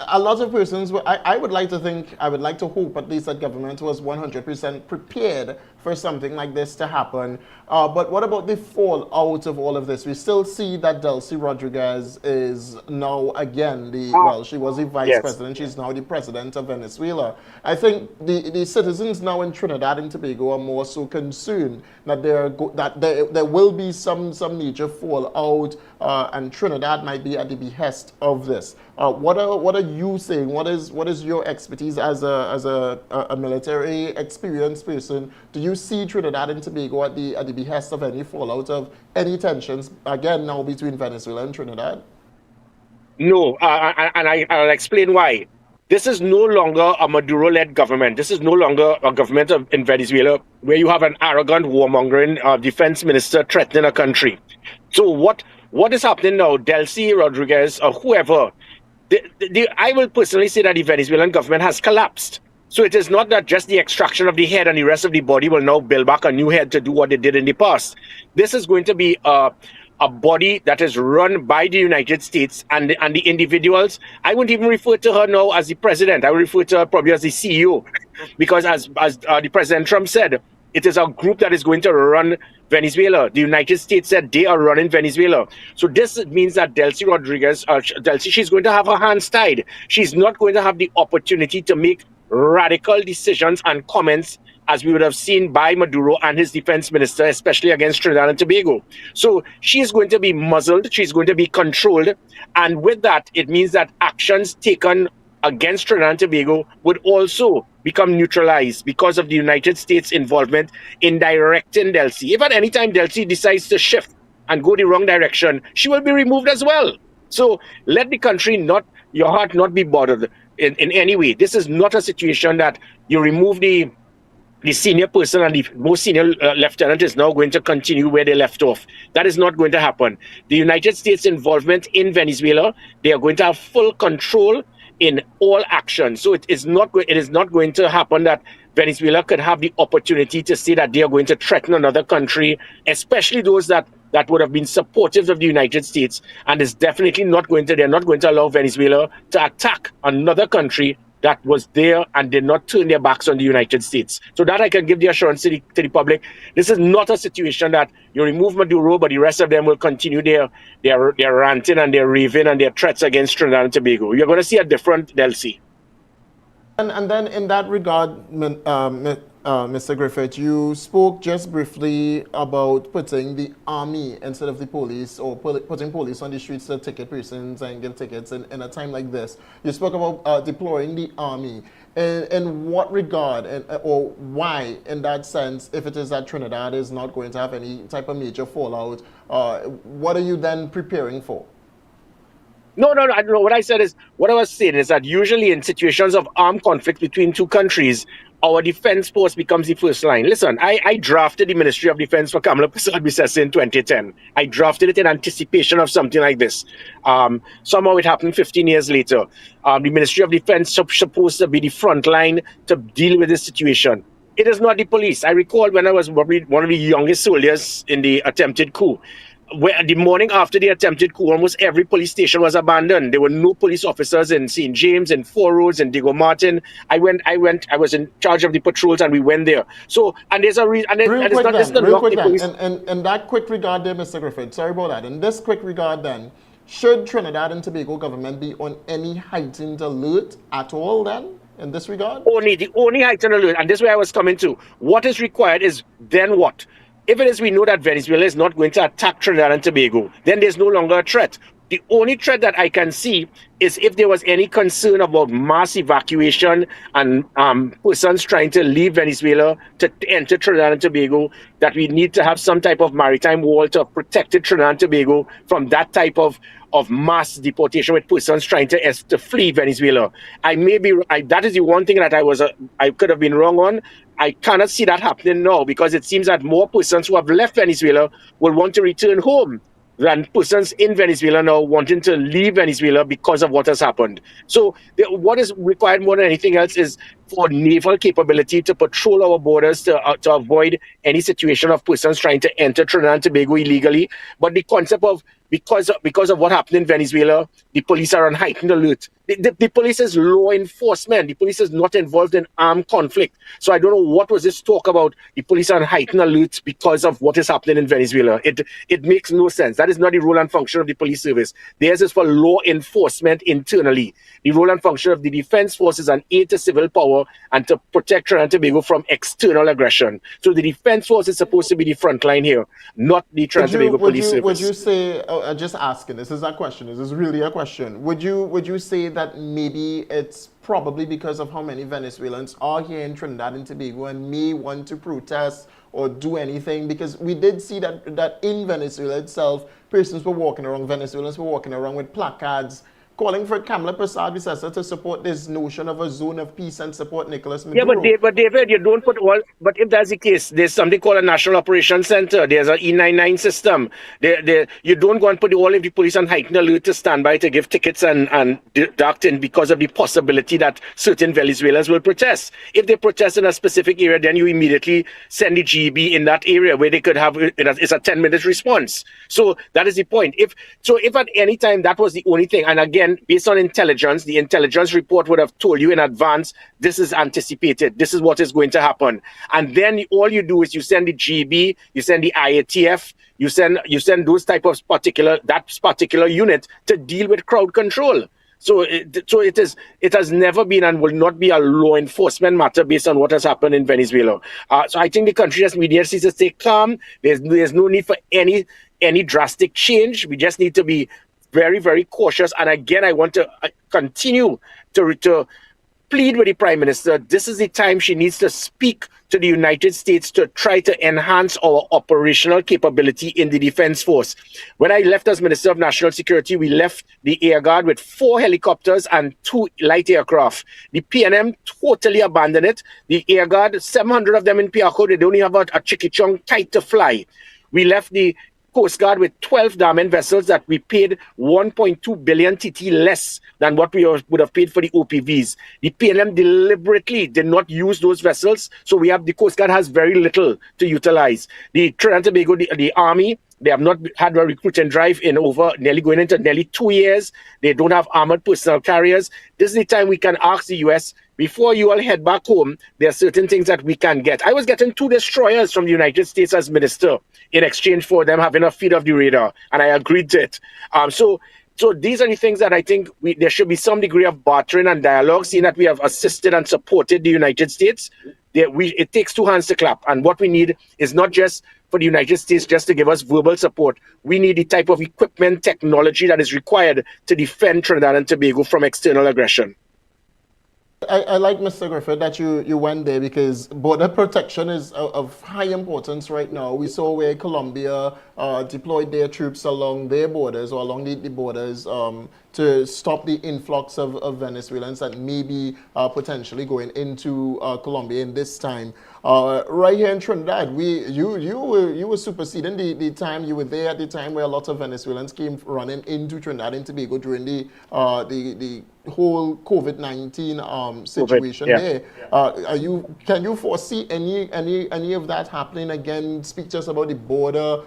a lot of persons, I would like to hope at least that government was 100% prepared for something like this to happen. But what about the fallout of all of this? We still see that Delcy Rodriguez is now again she was the vice president, she's now the president of Venezuela. I think the citizens now in Trinidad and Tobago are more so concerned that there will be some major fallout, and Trinidad might be at the behest of this. What are you saying? What is your expertise as a military experienced person? Do you see Trinidad and Tobago at the behest of any fallout of any tensions again now between Venezuela and Trinidad? No, and I'll explain why. This is no longer a Maduro-led government. This is no longer a government in Venezuela where you have an arrogant warmongering defense minister threatening a country. So what what is happening now, Delcy Rodriguez or whoever, I will personally say that the Venezuelan government has collapsed. So it is not that just the extraction of the head and the rest of the body will now build back a new head to do what they did in the past. This is going to be a body that is run by the United States and the individuals. I wouldn't even refer to her now as the president. I would refer to her probably as the CEO, because as the President Trump said, it is a group that is going to run Venezuela. The United States said they are running Venezuela. So this means that Delcy Rodriguez, she's going to have her hands tied. She's not going to have the opportunity to make radical decisions and comments as we would have seen by Maduro and his defense minister, especially against Trinidad and Tobago. So she's going to be muzzled, she's going to be controlled, and with that, it means that actions taken against Trinidad and Tobago would also become neutralized because of the United States involvement in directing Delcy. If at any time Delcy decides to shift and go the wrong direction, she will be removed as well. So let the country your heart not be bothered in any way. This is not a situation that you remove the senior person and the most senior lieutenant is now going to continue where they left off. That is not going to happen. The United States involvement in Venezuela, they are going to have full control in all actions. So it is not going to happen that Venezuela could have the opportunity to say that they are going to threaten another country, especially those that would have been supportive of the United States, and is definitely they're not going to allow Venezuela to attack another country that was there and did not turn their backs on the United States. So that I can give the assurance to the public. This is not a situation that you remove Maduro, but the rest of them will continue their ranting and their raving and their threats against Trinidad and Tobago. You're going to see a different Delcy. And then in that regard, Mr. Griffith, you spoke just briefly about putting the army instead of the police, or putting police on the streets to ticket persons and give tickets in a time like this. You spoke about deploying the army. In what regard, or why, in that sense, if it is that Trinidad is not going to have any type of major fallout, what are you then preparing for? No. I don't know. What I was saying is that usually in situations of armed conflict between two countries, our defense force becomes the first line. Listen, I drafted the Ministry of Defense for Kamala Persad-Bissessy in 2010. I drafted it in anticipation of something like this. Somehow it happened 15 years later. The Ministry of Defense is supposed to be the front line to deal with this situation. It is not the police. I recall when I was probably one of the youngest soldiers in the attempted coup. Where the morning after the attempted coup, almost every police station was abandoned. There were no police officers in St. James, in Four Roads, in Diego Martin. I was in charge of the patrols, and we went there. So, and there's a reason, and it's not just the police. And that quick regard there, Mr. Griffith, sorry about that. In this quick regard then, should Trinidad and Tobago government be on any heightened alert at all then, in this regard? The only heightened alert, and this is where I was coming to. What is required is then what? If it is we know that Venezuela is not going to attack Trinidad and Tobago, then there's no longer a threat. The only threat that I can see is if there was any concern about mass evacuation and persons trying to leave Venezuela to enter Trinidad and Tobago, that we need to have some type of maritime wall to protect Trinidad and Tobago from that type of mass deportation with persons trying to flee Venezuela. That is the one thing that I could have been wrong on. I cannot see that happening now, because it seems that more persons who have left Venezuela will want to return home than persons in Venezuela now wanting to leave Venezuela because of what has happened. So what is required more than anything else is for naval capability to patrol our borders to avoid any situation of persons trying to enter Trinidad and Tobago illegally. But the concept of because of what happened in Venezuela, the police are on heightened alert. The police is law enforcement. The police is not involved in armed conflict. So I don't know what was this talk about. The police are on heightened alert because of what is happening in Venezuela. It makes no sense. That is not the role and function of the police service. Theirs is for law enforcement internally. The role and function of the defense force is an aid to civil power and to protect Trinidad and Tobago from external aggression. So the defense force is supposed to be the front line here, not the Trinidad and Tobago police service. Would you say, just asking, this is a question, this is really a question. Would you say that maybe it's probably because of how many Venezuelans are here in Trinidad and Tobago and may want to protest or do anything? Because we did see that in Venezuela itself, Venezuelans were walking around with placards calling for Kamala Prasad-Visesa to support this notion of a zone of peace and support Nicolas Yeah, Maduro. but David, you don't put all. But if that's the case, there's something called a National Operations Center. There's an E99 system. You don't go and put all of the police on heightened alert to stand by to give tickets and deduct in because of the possibility that certain Venezuelans will protest. If they protest in a specific area, then you immediately send the GB in that area where they could have it's a 10-minute response. So that is the point. If at any time that was the only thing, and again, based on intelligence, the intelligence report would have told you in advance, this is anticipated, this is what is going to happen. And then all you do is you send the GB, you send the IATF, you send those type of particular unit to deal with crowd control. So it has never been and will not be a law enforcement matter based on what has happened in Venezuela. So I think the country just needs to stay calm. There's no need for any drastic change. We just need to be very, very cautious. And again, I want to continue to plead with the Prime Minister. This is the time she needs to speak to the United States to try to enhance our operational capability in the Defense Force. When I left as Minister of National Security, we left the Air Guard with 4 helicopters and 2 light aircraft. The PNM totally abandoned it. The Air Guard, 700 of them in Piaco, they don't even have a chiquichong kite to fly. We left the Coast Guard with 12 diamond vessels that we paid 1.2 billion TT less than what we would have paid for the OPVs. The PLM deliberately did not use those vessels, so the Coast Guard has very little to utilize. The Trinidad and Tobago, the Army, they have not had a recruiting drive in going into nearly 2 years. They don't have armored personnel carriers. This is the time we can ask the US, before you all head back home, there are certain things that we can get. I was getting 2 destroyers from the United States as minister in exchange for them having a feed of the radar, and I agreed to it. So these are the things that I think there should be some degree of bartering and dialogue, seeing that we have assisted and supported the United States. It takes 2 hands to clap, and what we need is not just for the United States just to give us verbal support. We need the type of equipment, technology that is required to defend Trinidad and Tobago from external aggression. I like, Mr. Griffith, that you went there, because border protection is of high importance right now. We saw where Colombia deployed their troops along their borders, or along the borders, to stop the influx of Venezuelans that may be potentially going into Colombia in this time. Right here in Trinidad, you were superseding the time you were there at the time where a lot of Venezuelans came running into Trinidad and Tobago during the whole COVID-19 situation there. Can you foresee any of that happening again? Speak to us about the border.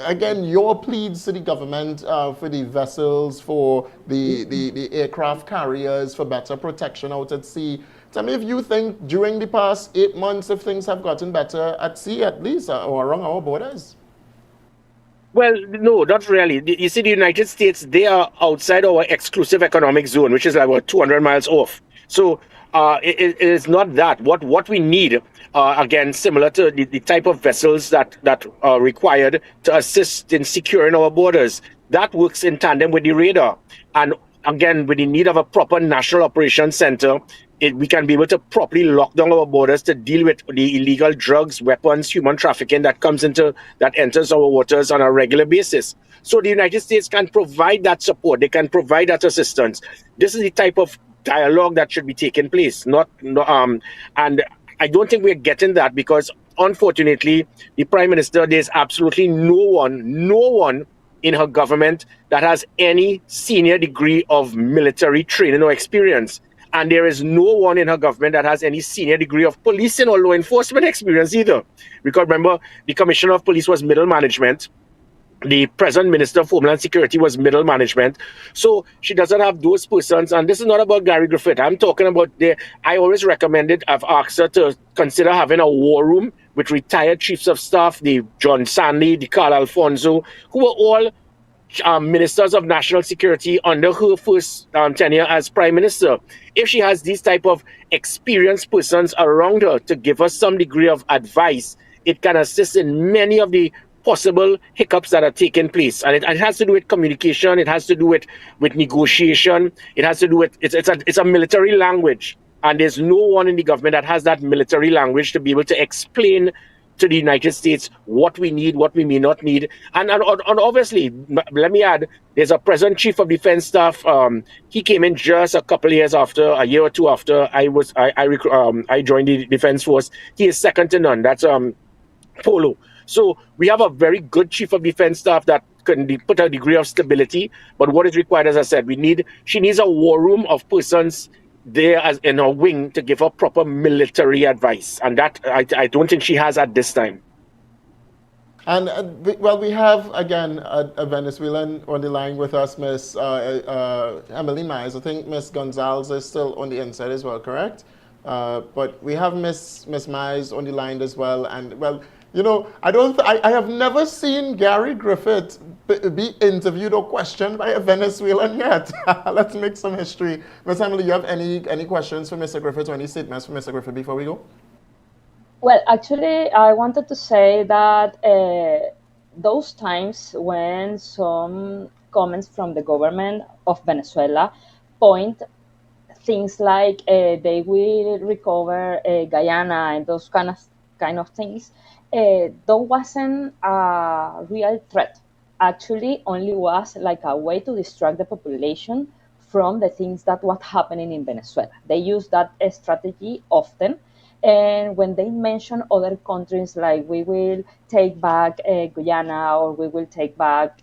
Again, your pleads to the government for the vessels, for the aircraft carriers, for better protection out at sea. Tell me if you think during the past 8 months, if things have gotten better at sea, at least, or along our borders. Well, no, not really. You see, the United States, they are outside our exclusive economic zone, which is about 200 miles off. So it is not that. What we need, again, similar to the type of vessels that are required to assist in securing our borders, that works in tandem with the radar. And again, with the need of a proper national operations center, we can be able to properly lock down our borders to deal with the illegal drugs, weapons, human trafficking that enters our waters on a regular basis. So the United States can provide that support. They can provide that assistance. This is the type of dialogue that should be taking place. And I don't think we're getting that, because unfortunately, the Prime Minister, there's absolutely no one in her government that has any senior degree of military training or experience. And there is no one in her government that has any senior degree of policing or law enforcement experience either. Because remember, the Commissioner of Police was middle management. The present Minister of Homeland Security was middle management. So she doesn't have those persons. And this is not about Gary Griffith. I'm talking about I always recommended, I've asked her to consider having a war room with retired chiefs of staff, the John Sanley, the Carl Alfonso, who were all ministers of national security under her first tenure as Prime Minister. If she has these type of experienced persons around her to give us some degree of advice, it can assist in many of the possible hiccups that are taking place. And it has to do with communication, it has to do with negotiation, it has to do with, it's a military language. And there's no one in the government that has that military language to be able to explain to the United States what we need, what we may not need. And obviously, let me add, there's a present chief of defense staff. He came in just a year or two after I joined the defense force. He is second to none. That's Polo. So we have a very good chief of defense staff that can put a degree of stability. But what is required, as I said, she needs a war room of persons there as in her wing to give her proper military advice, and that I don't think she has at this time. And well, we have again a Venezuelan on the line with us, Miss Emily Mize. I think Miss Gonzalez is still on the inside as well, correct? But we have Miss Mize on the line as well, and well, you know, I have never seen Gary Griffith be interviewed or questioned by a Venezuelan yet. Let's make some history. Ms. Emily, you have any questions for Mr. Griffith or any statements for Mr. Griffith before we go? Well, actually, I wanted to say that those times when some comments from the government of Venezuela point things like they will recover Guyana and those kind of things, that wasn't a real threat. Actually, only was like a way to distract the population from the things that was happening in Venezuela. They use that strategy often. And when they mention other countries like we will take back Guyana or we will take back,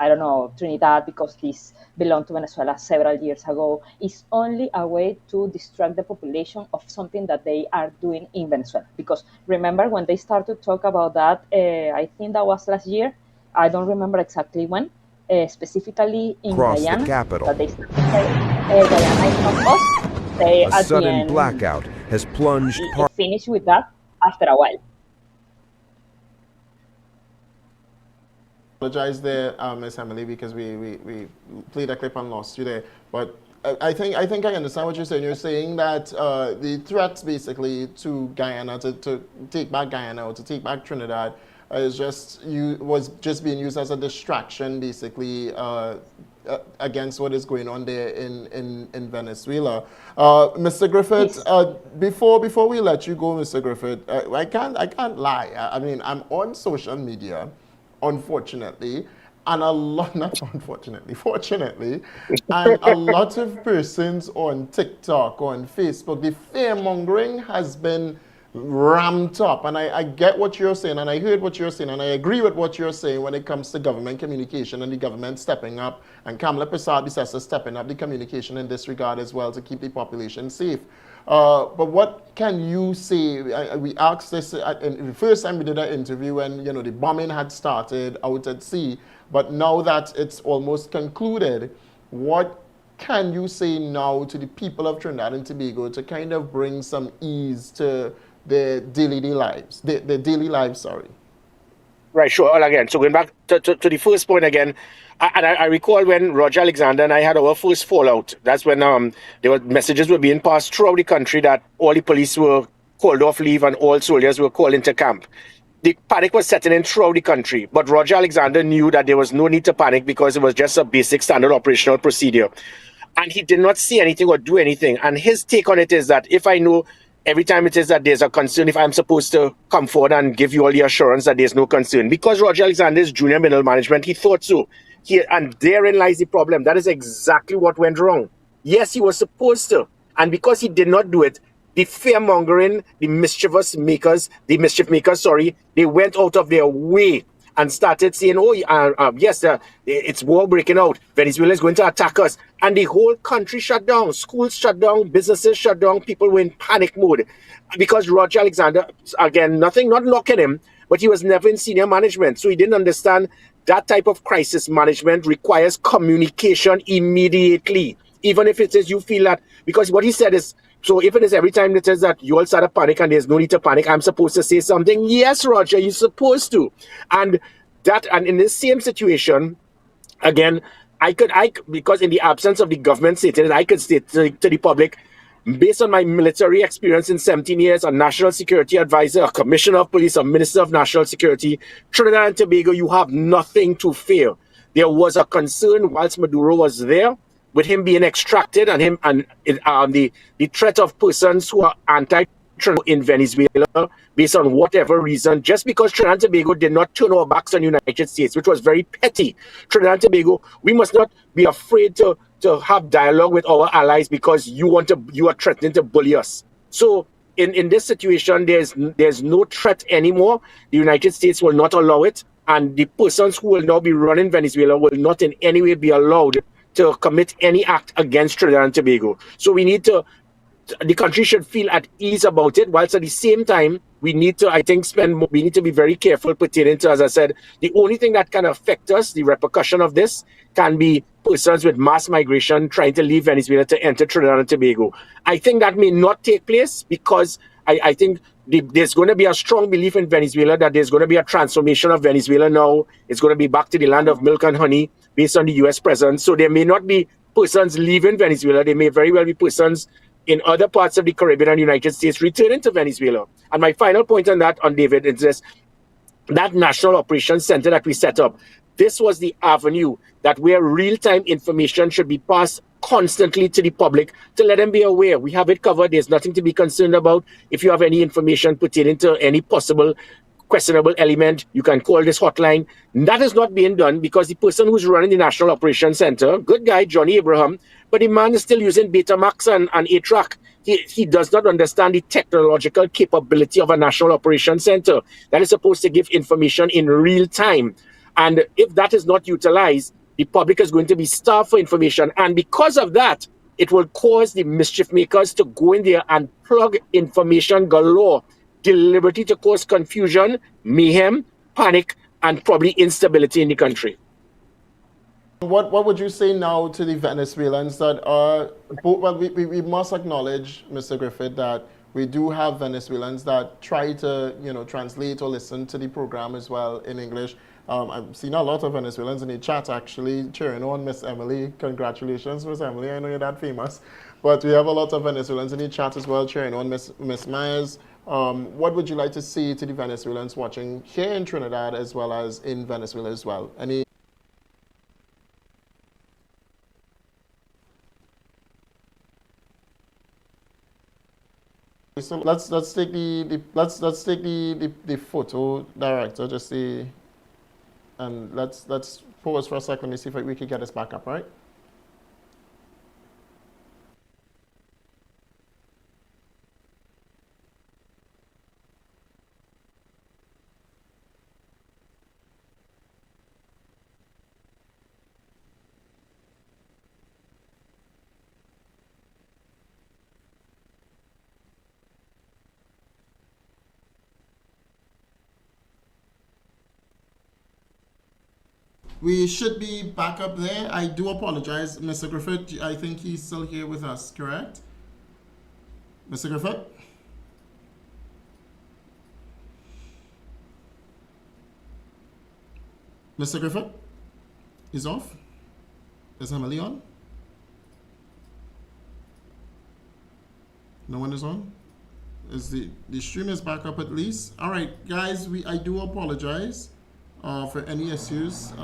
I don't know, Trinidad because this belonged to Venezuela several years ago, it's only a way to distract the population of something that they are doing in Venezuela. Because remember when they started to talk about that, I think that was last year, I don't remember exactly when, specifically in Across Guyana, the capital. that they started to say, Guyana is not us. They, A sudden blackout has plunged finish with that after a while. Apologize there, Miss Emily, because we played a clip and lost you there. But I think I understand what you're saying. You're saying that the threats basically to Guyana to take back Guyana or to take back Trinidad was just being used as a distraction, basically. Against what is going on there in Venezuela. Mr. Griffith, before we let you go, Mr. Griffith, I can't lie. I mean, I'm on social media, unfortunately, and fortunately, and a lot of persons on TikTok, on Facebook, the fear-mongering has been ramped up, and I get what you're saying, and I heard what you're saying, and I agree with what you're saying when it comes to government communication and the government stepping up, and Kamala Prasad-Bissessar stepping up the communication in this regard as well to keep the population safe. But what can you say? We asked this the first time we did an interview when the bombing had started out at sea, but now that it's almost concluded, what can you say now to the people of Trinidad and Tobago to kind of bring some ease to their daily lives? Sorry. Right, sure. Well, again, so going back to the first point again, I recall when Roger Alexander and I had our first fallout. That's when messages were being passed throughout the country that all the police were called off leave and all soldiers were called into camp. The panic was setting in throughout the country, but Roger Alexander knew that there was no need to panic because it was just a basic standard operational procedure. And he did not see anything or do anything. And his take on it is that if I know every time it is that there's a concern, if I'm supposed to come forward and give you all the assurance that there's no concern. Because Roger Alexander is junior middle management, he thought so. And therein lies the problem. That is exactly what went wrong. Yes, he was supposed to. And because he did not do it, the fear-mongering, the mischief makers, they went out of their way and started saying, yes, it's war breaking out. Venezuela is going to attack us. And the whole country shut down. Schools shut down. Businesses shut down. People were in panic mode. Because Roger Alexander, again, not knocking him, but he was never in senior management. So he didn't understand that type of crisis management requires communication immediately. Even if it is you feel that, because what he said is, so if it is every time it says that you all start to panic and there's no need to panic, I'm supposed to say something. Yes, Roger, you're supposed to. And in this same situation, again, because in the absence of the government stating it, I could state to the public, based on my military experience in 17 years, a national security advisor, a commissioner of police, a minister of national security, Trinidad and Tobago, you have nothing to fear. There was a concern whilst Maduro was there, with him being extracted and the threat of persons who are in Venezuela based on whatever reason, just because Trinidad and Tobago did not turn our backs on the United States, which was very petty. Trinidad and Tobago, we must not be afraid to have dialogue with our allies because you are threatening to bully us. So in this situation, there's no threat anymore. The United States will not allow it, and the persons who will now be running Venezuela will not in any way be allowed to commit any act against Trinidad and Tobago. So the country should feel at ease about it, whilst at the same time, we need to, I think, we need to be very careful pertaining to, as I said, the only thing that can affect us, the repercussion of this, can be persons with mass migration trying to leave Venezuela to enter Trinidad and Tobago. I think that may not take place because I think there's going to be a strong belief in Venezuela that there's going to be a transformation of Venezuela now. It's going to be back to the land of milk and honey based on the U.S. presence. So there may not be persons leaving Venezuela. There may very well be persons in other parts of the Caribbean and United States returning to Venezuela. And my final point on that, David, is this: that National Operations Center that we set up, this was the avenue that where real-time information should be passed constantly to the public to let them be aware. We have it covered. There's nothing to be concerned about. If you have any information pertaining to any possible questionable element, you can call this hotline. That is not being done because the person who's running the National Operations Center, good guy, Johnny Abraham, but the man is still using Betamax and A-Track. He does not understand the technological capability of a National Operations Center that is supposed to give information in real time. And if that is not utilized, the public is going to be starved for information. And because of that, it will cause the mischief makers to go in there and plug information galore, deliberately to cause confusion, mayhem, panic, and probably instability in the country. What would you say now to the Venezuelans that are, well, we must acknowledge, Mr. Griffith, that we do have Venezuelans that try to, translate or listen to the program as well in English. I've seen a lot of Venezuelans in the chat actually cheering on Miss Emily. Congratulations, Miss Emily. I know you're that famous. But we have a lot of Venezuelans in the chat as well cheering on Miss Myers. What would you like to see to the Venezuelans watching here in Trinidad as well as in Venezuela as well? So let's take the photo director, just see, and let's pause for a second. Let me see if we can get this back up, right? We should be back up there. I do apologize, Mr. Griffith. I think he's still here with us, correct? Mr. Griffith? Mr. Griffith? Is off? Is Emily on? No one is on? Is the stream is back up at least? All right, guys, I do apologize for any issues.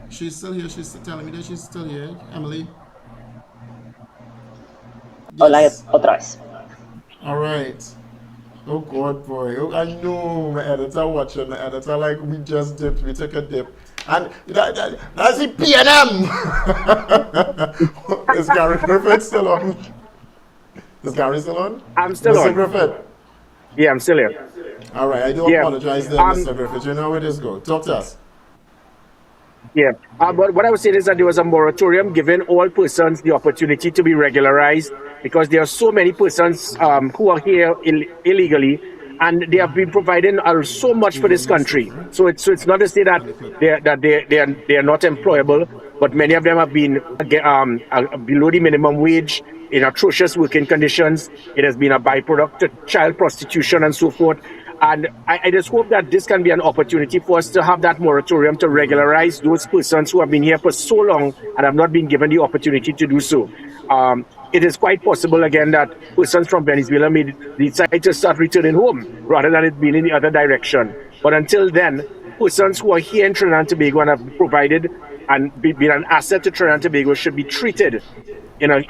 She's still here. She's telling me that she's still here. Emily. Yes. Hola otra vez. All right. Oh God, boy. Oh, I know my editor watching. The editor like we just dipped. We took a dip. And that's the PNM. Is Gary Griffith still on? Is Gary still on? I'm still Mr. on. Griffith. Yeah, I'm still here. All right. I do apologize there, Mr. Griffith. You know where this goes. Talk to us. Yeah, but what I would say is that there was a moratorium giving all persons the opportunity to be regularized because there are so many persons who are here illegally, and they have been providing so much for this country. So it's not to say that they are not employable, but many of them have been below the minimum wage in atrocious working conditions. It has been a byproduct to child prostitution and so forth. And I just hope that this can be an opportunity for us to have that moratorium to regularize those persons who have been here for so long and have not been given the opportunity to do so. It is quite possible, again, that persons from Venezuela may decide to start returning home rather than it being in the other direction. But until then, persons who are here in Trinidad and Tobago and have provided and been an asset to Trinidad and Tobago should be treated in a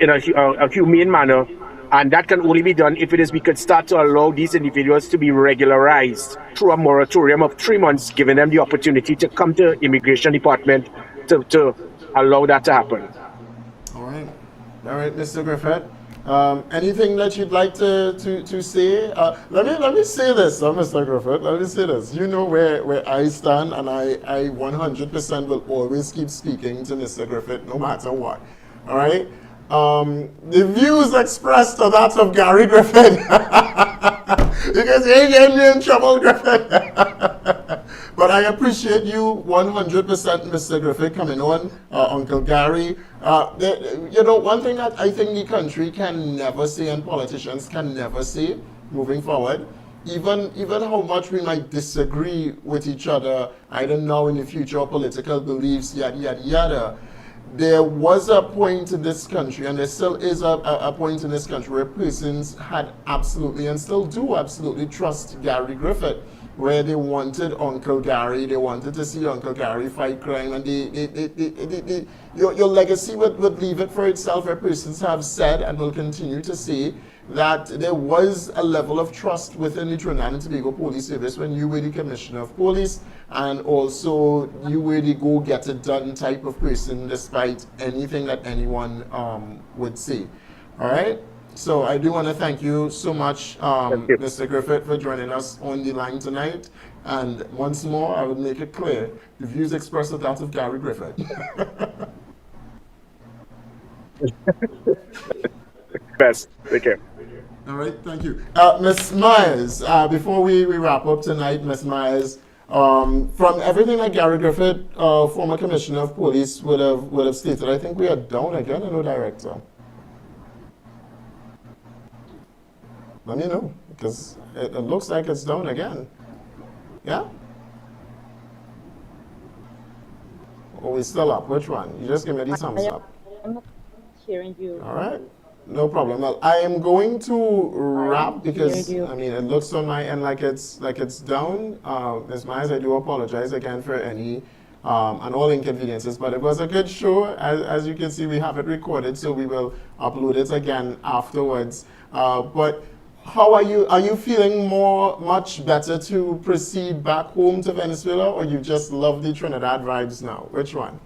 humane manner And that can only be done if it is we could start to allow these individuals to be regularized through a moratorium of 3 months, giving them the opportunity to come to immigration department to allow that to happen. All right, Mr. Griffith. Anything that you'd like to say? Let me say this, Mr. Griffith. Let me say this. You know where I stand, and I 100% will always keep speaking to Mr. Griffith, no matter what. All right. The views expressed are that of Gary Griffith, because he ain't getting me in trouble, Griffith. But I appreciate you 100%, Mr. Griffith, coming on, Uncle Gary. One thing that I think the country can never say, and politicians can never say, moving forward, even how much we might disagree with each other, I don't know, in the future, political beliefs, yada, yada, yada. There was a point in this country, and there still is a point in this country where persons had absolutely, and still do absolutely, trust Gary Griffith, where they wanted Uncle Gary, they wanted to see Uncle Gary fight crime, and your legacy would leave it for itself, where persons have said and will continue to say that there was a level of trust within the Trinidad and Tobago Police Service when you were the Commissioner of Police, and also you were the go-get-it-done type of person, despite anything that anyone would say. All right? So I do want to thank you so much, Mr. Griffith, for joining us on the line tonight. And once more, I would make it clear, the views expressed are that of Gary Griffith. Best. Take care. All right, thank you. Ms. Myers, before we wrap up tonight, Ms. Myers, from everything that Gary Griffith, former Commissioner of Police, would have stated, I think we are down again, no Director. Let me know, because it looks like it's down again. Yeah? Or we still up? Which one? You just give me the thumbs up. I'm not hearing you. All right. No problem. Well, I am going to wrap because I mean it looks on my end like it's down. Ms. Myers, I do apologize again for any and all inconveniences, but it was a good show. As you can see, we have it recorded, so we will upload it again afterwards. But how are you? Are you feeling much better to proceed back home to Venezuela, or you just love the Trinidad vibes now? Which one?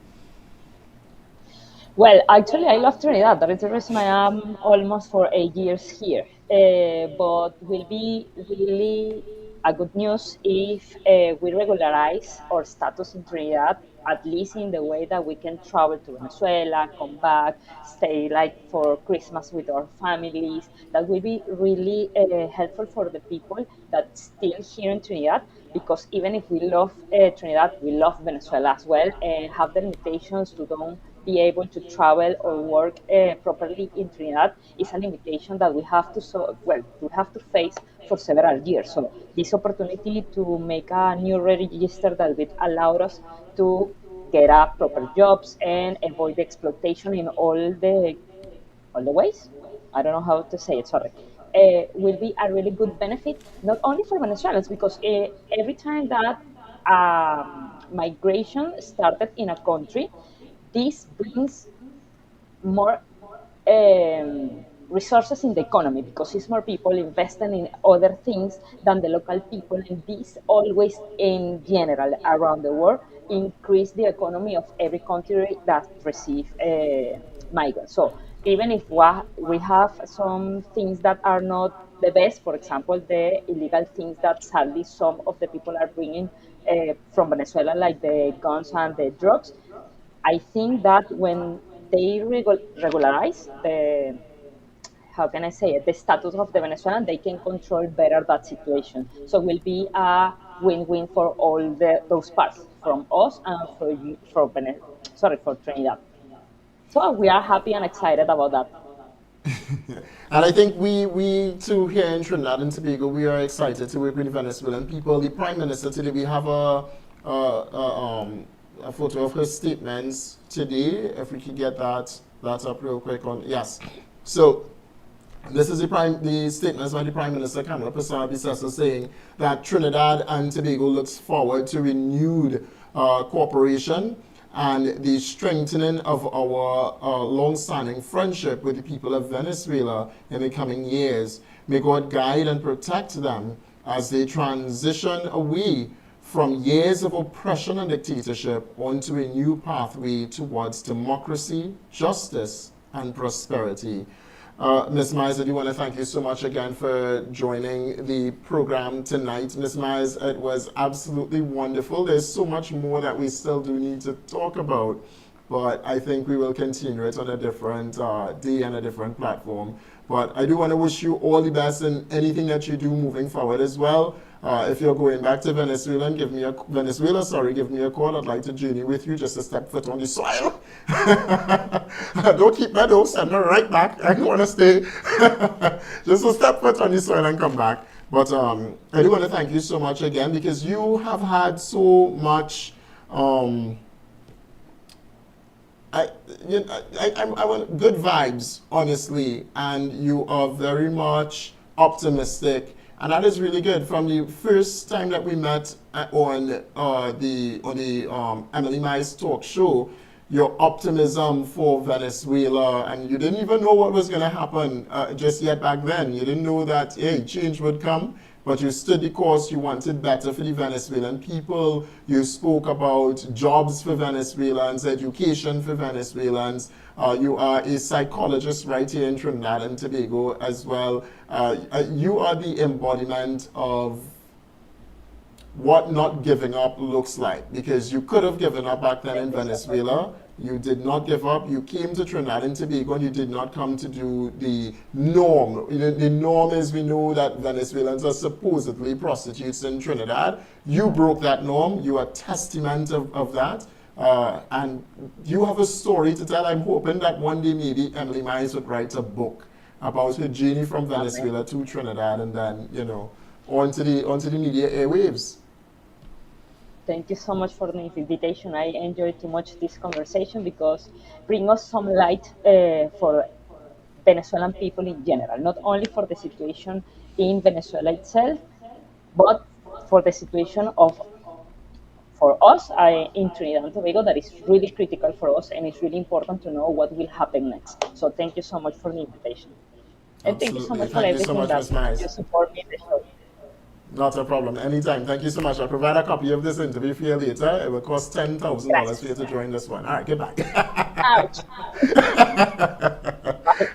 Well, actually, I love Trinidad. That is the reason I am almost for 8 years here. But will be really a good news if we regularize our status in Trinidad, at least in the way that we can travel to Venezuela, come back, stay like for Christmas with our families. That will be really helpful for the people that still here in Trinidad, because even if we love Trinidad, we love Venezuela as well, and have the limitations to don't be able to travel or work properly in Trinidad is a limitation that we have to face for several years. So this opportunity to make a new register that will allow us to get up proper jobs and avoid the exploitation in all the ways. I don't know how to say it. Sorry. Will be a really good benefit, not only for Venezuelans, because every time that migration started in a country, this brings more resources in the economy, because it's more people investing in other things than the local people, and this always, in general, around the world, increase the economy of every country that receive migrants. So even if we have some things that are not the best, for example, the illegal things that sadly some of the people are bringing from Venezuela, like the guns and the drugs, I think that when they regularize the, how can I say it, the status of the Venezuelan, they can control better that situation. So it will be a win-win for all those parts, from us and for you, for Trinidad. So we are happy and excited about that. And I think we too here in Trinidad and Tobago, we are excited to work with the Venezuelan people. The Prime Minister today, we have a photo of her statements today. If we could get that up real quick on, yes. So this is the statements by the Prime Minister, Kamala Persad-Bissessar, saying that Trinidad and Tobago looks forward to renewed cooperation and the strengthening of our long-standing friendship with the people of Venezuela in the coming years. May God guide and protect them as they transition away from years of oppression and dictatorship onto a new pathway towards democracy, justice, and prosperity. Ms. Mize, I do want to thank you so much again for joining the program tonight. Ms. Mize, it was absolutely wonderful. There's so much more that we still do need to talk about, but I think we will continue it on a different day and a different platform. But I do want to wish you all the best in anything that you do moving forward as well. If you're going back to Venezuela, and give me a call. I'd like to journey with you, just to step foot on the soil. Don't keep me, don't send me right back. I want to stay. Just to step foot on the soil and come back. But I do want to thank you so much again, because you have had so much. I want good vibes, honestly, and you are very much optimistic. And that is really good. From the first time that we met on the Emily Mize talk show, your optimism for Venezuela, and you didn't even know what was going to happen just yet back then. You didn't know that, hey, change would come, but you stood the course. You wanted better for the Venezuelan people. You spoke about jobs for Venezuelans, education for Venezuelans. You are a psychologist right here in Trinidad and Tobago as well. You are the embodiment of what not giving up looks like, because you could have given up back then in Venezuela. You did not give up. You came to Trinidad and Tobago, and you did not come to do the norm. The norm is, we know that Venezuelans are supposedly prostitutes in Trinidad. You broke that norm. You are testament of that. And you have a story to tell. I'm hoping that one day maybe Emily Mize would write a book about her journey from Venezuela to Trinidad, and then, you know, onto the media airwaves. Thank you so much for the invitation. I enjoyed too much this conversation, because bring us some light for Venezuelan people in general, not only for the situation in Venezuela itself, but for the situation for us in Trinidad and Tobago, that is really critical for us, and it's really important to know what will happen next. So thank you so much for the invitation. And thank you so much for everything that you support me in the show. Not a problem. Anytime. Thank you so much. I'll provide a copy of this interview for you later. It will cost $10,000 for you to join this one. All right, goodbye. Ouch.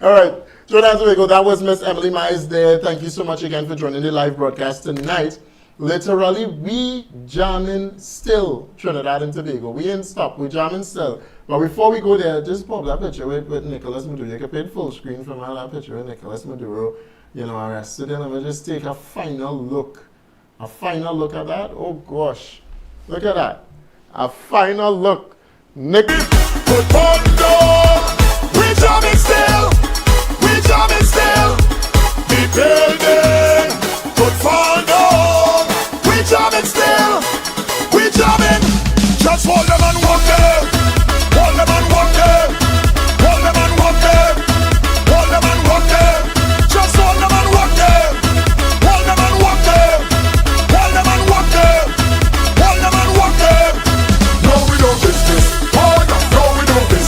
All right. Trinidad and Tobago, that was Miss Emily Mize there. Thank you so much again for joining the live broadcast tonight. Literally, we jamming still, Trinidad and Tobago. We ain't stop. We jamming still. But before we go there, just pop that picture with Nicolas Maduro. You can pay full screen for that picture with Nicolas Maduro, you know, arrested. And we'll just take a final look. A final look at that. Oh, gosh. Look at that. A final look. Nick. Put one dog, we jamming still, we jamming still. The building, put one dog, we jamming still.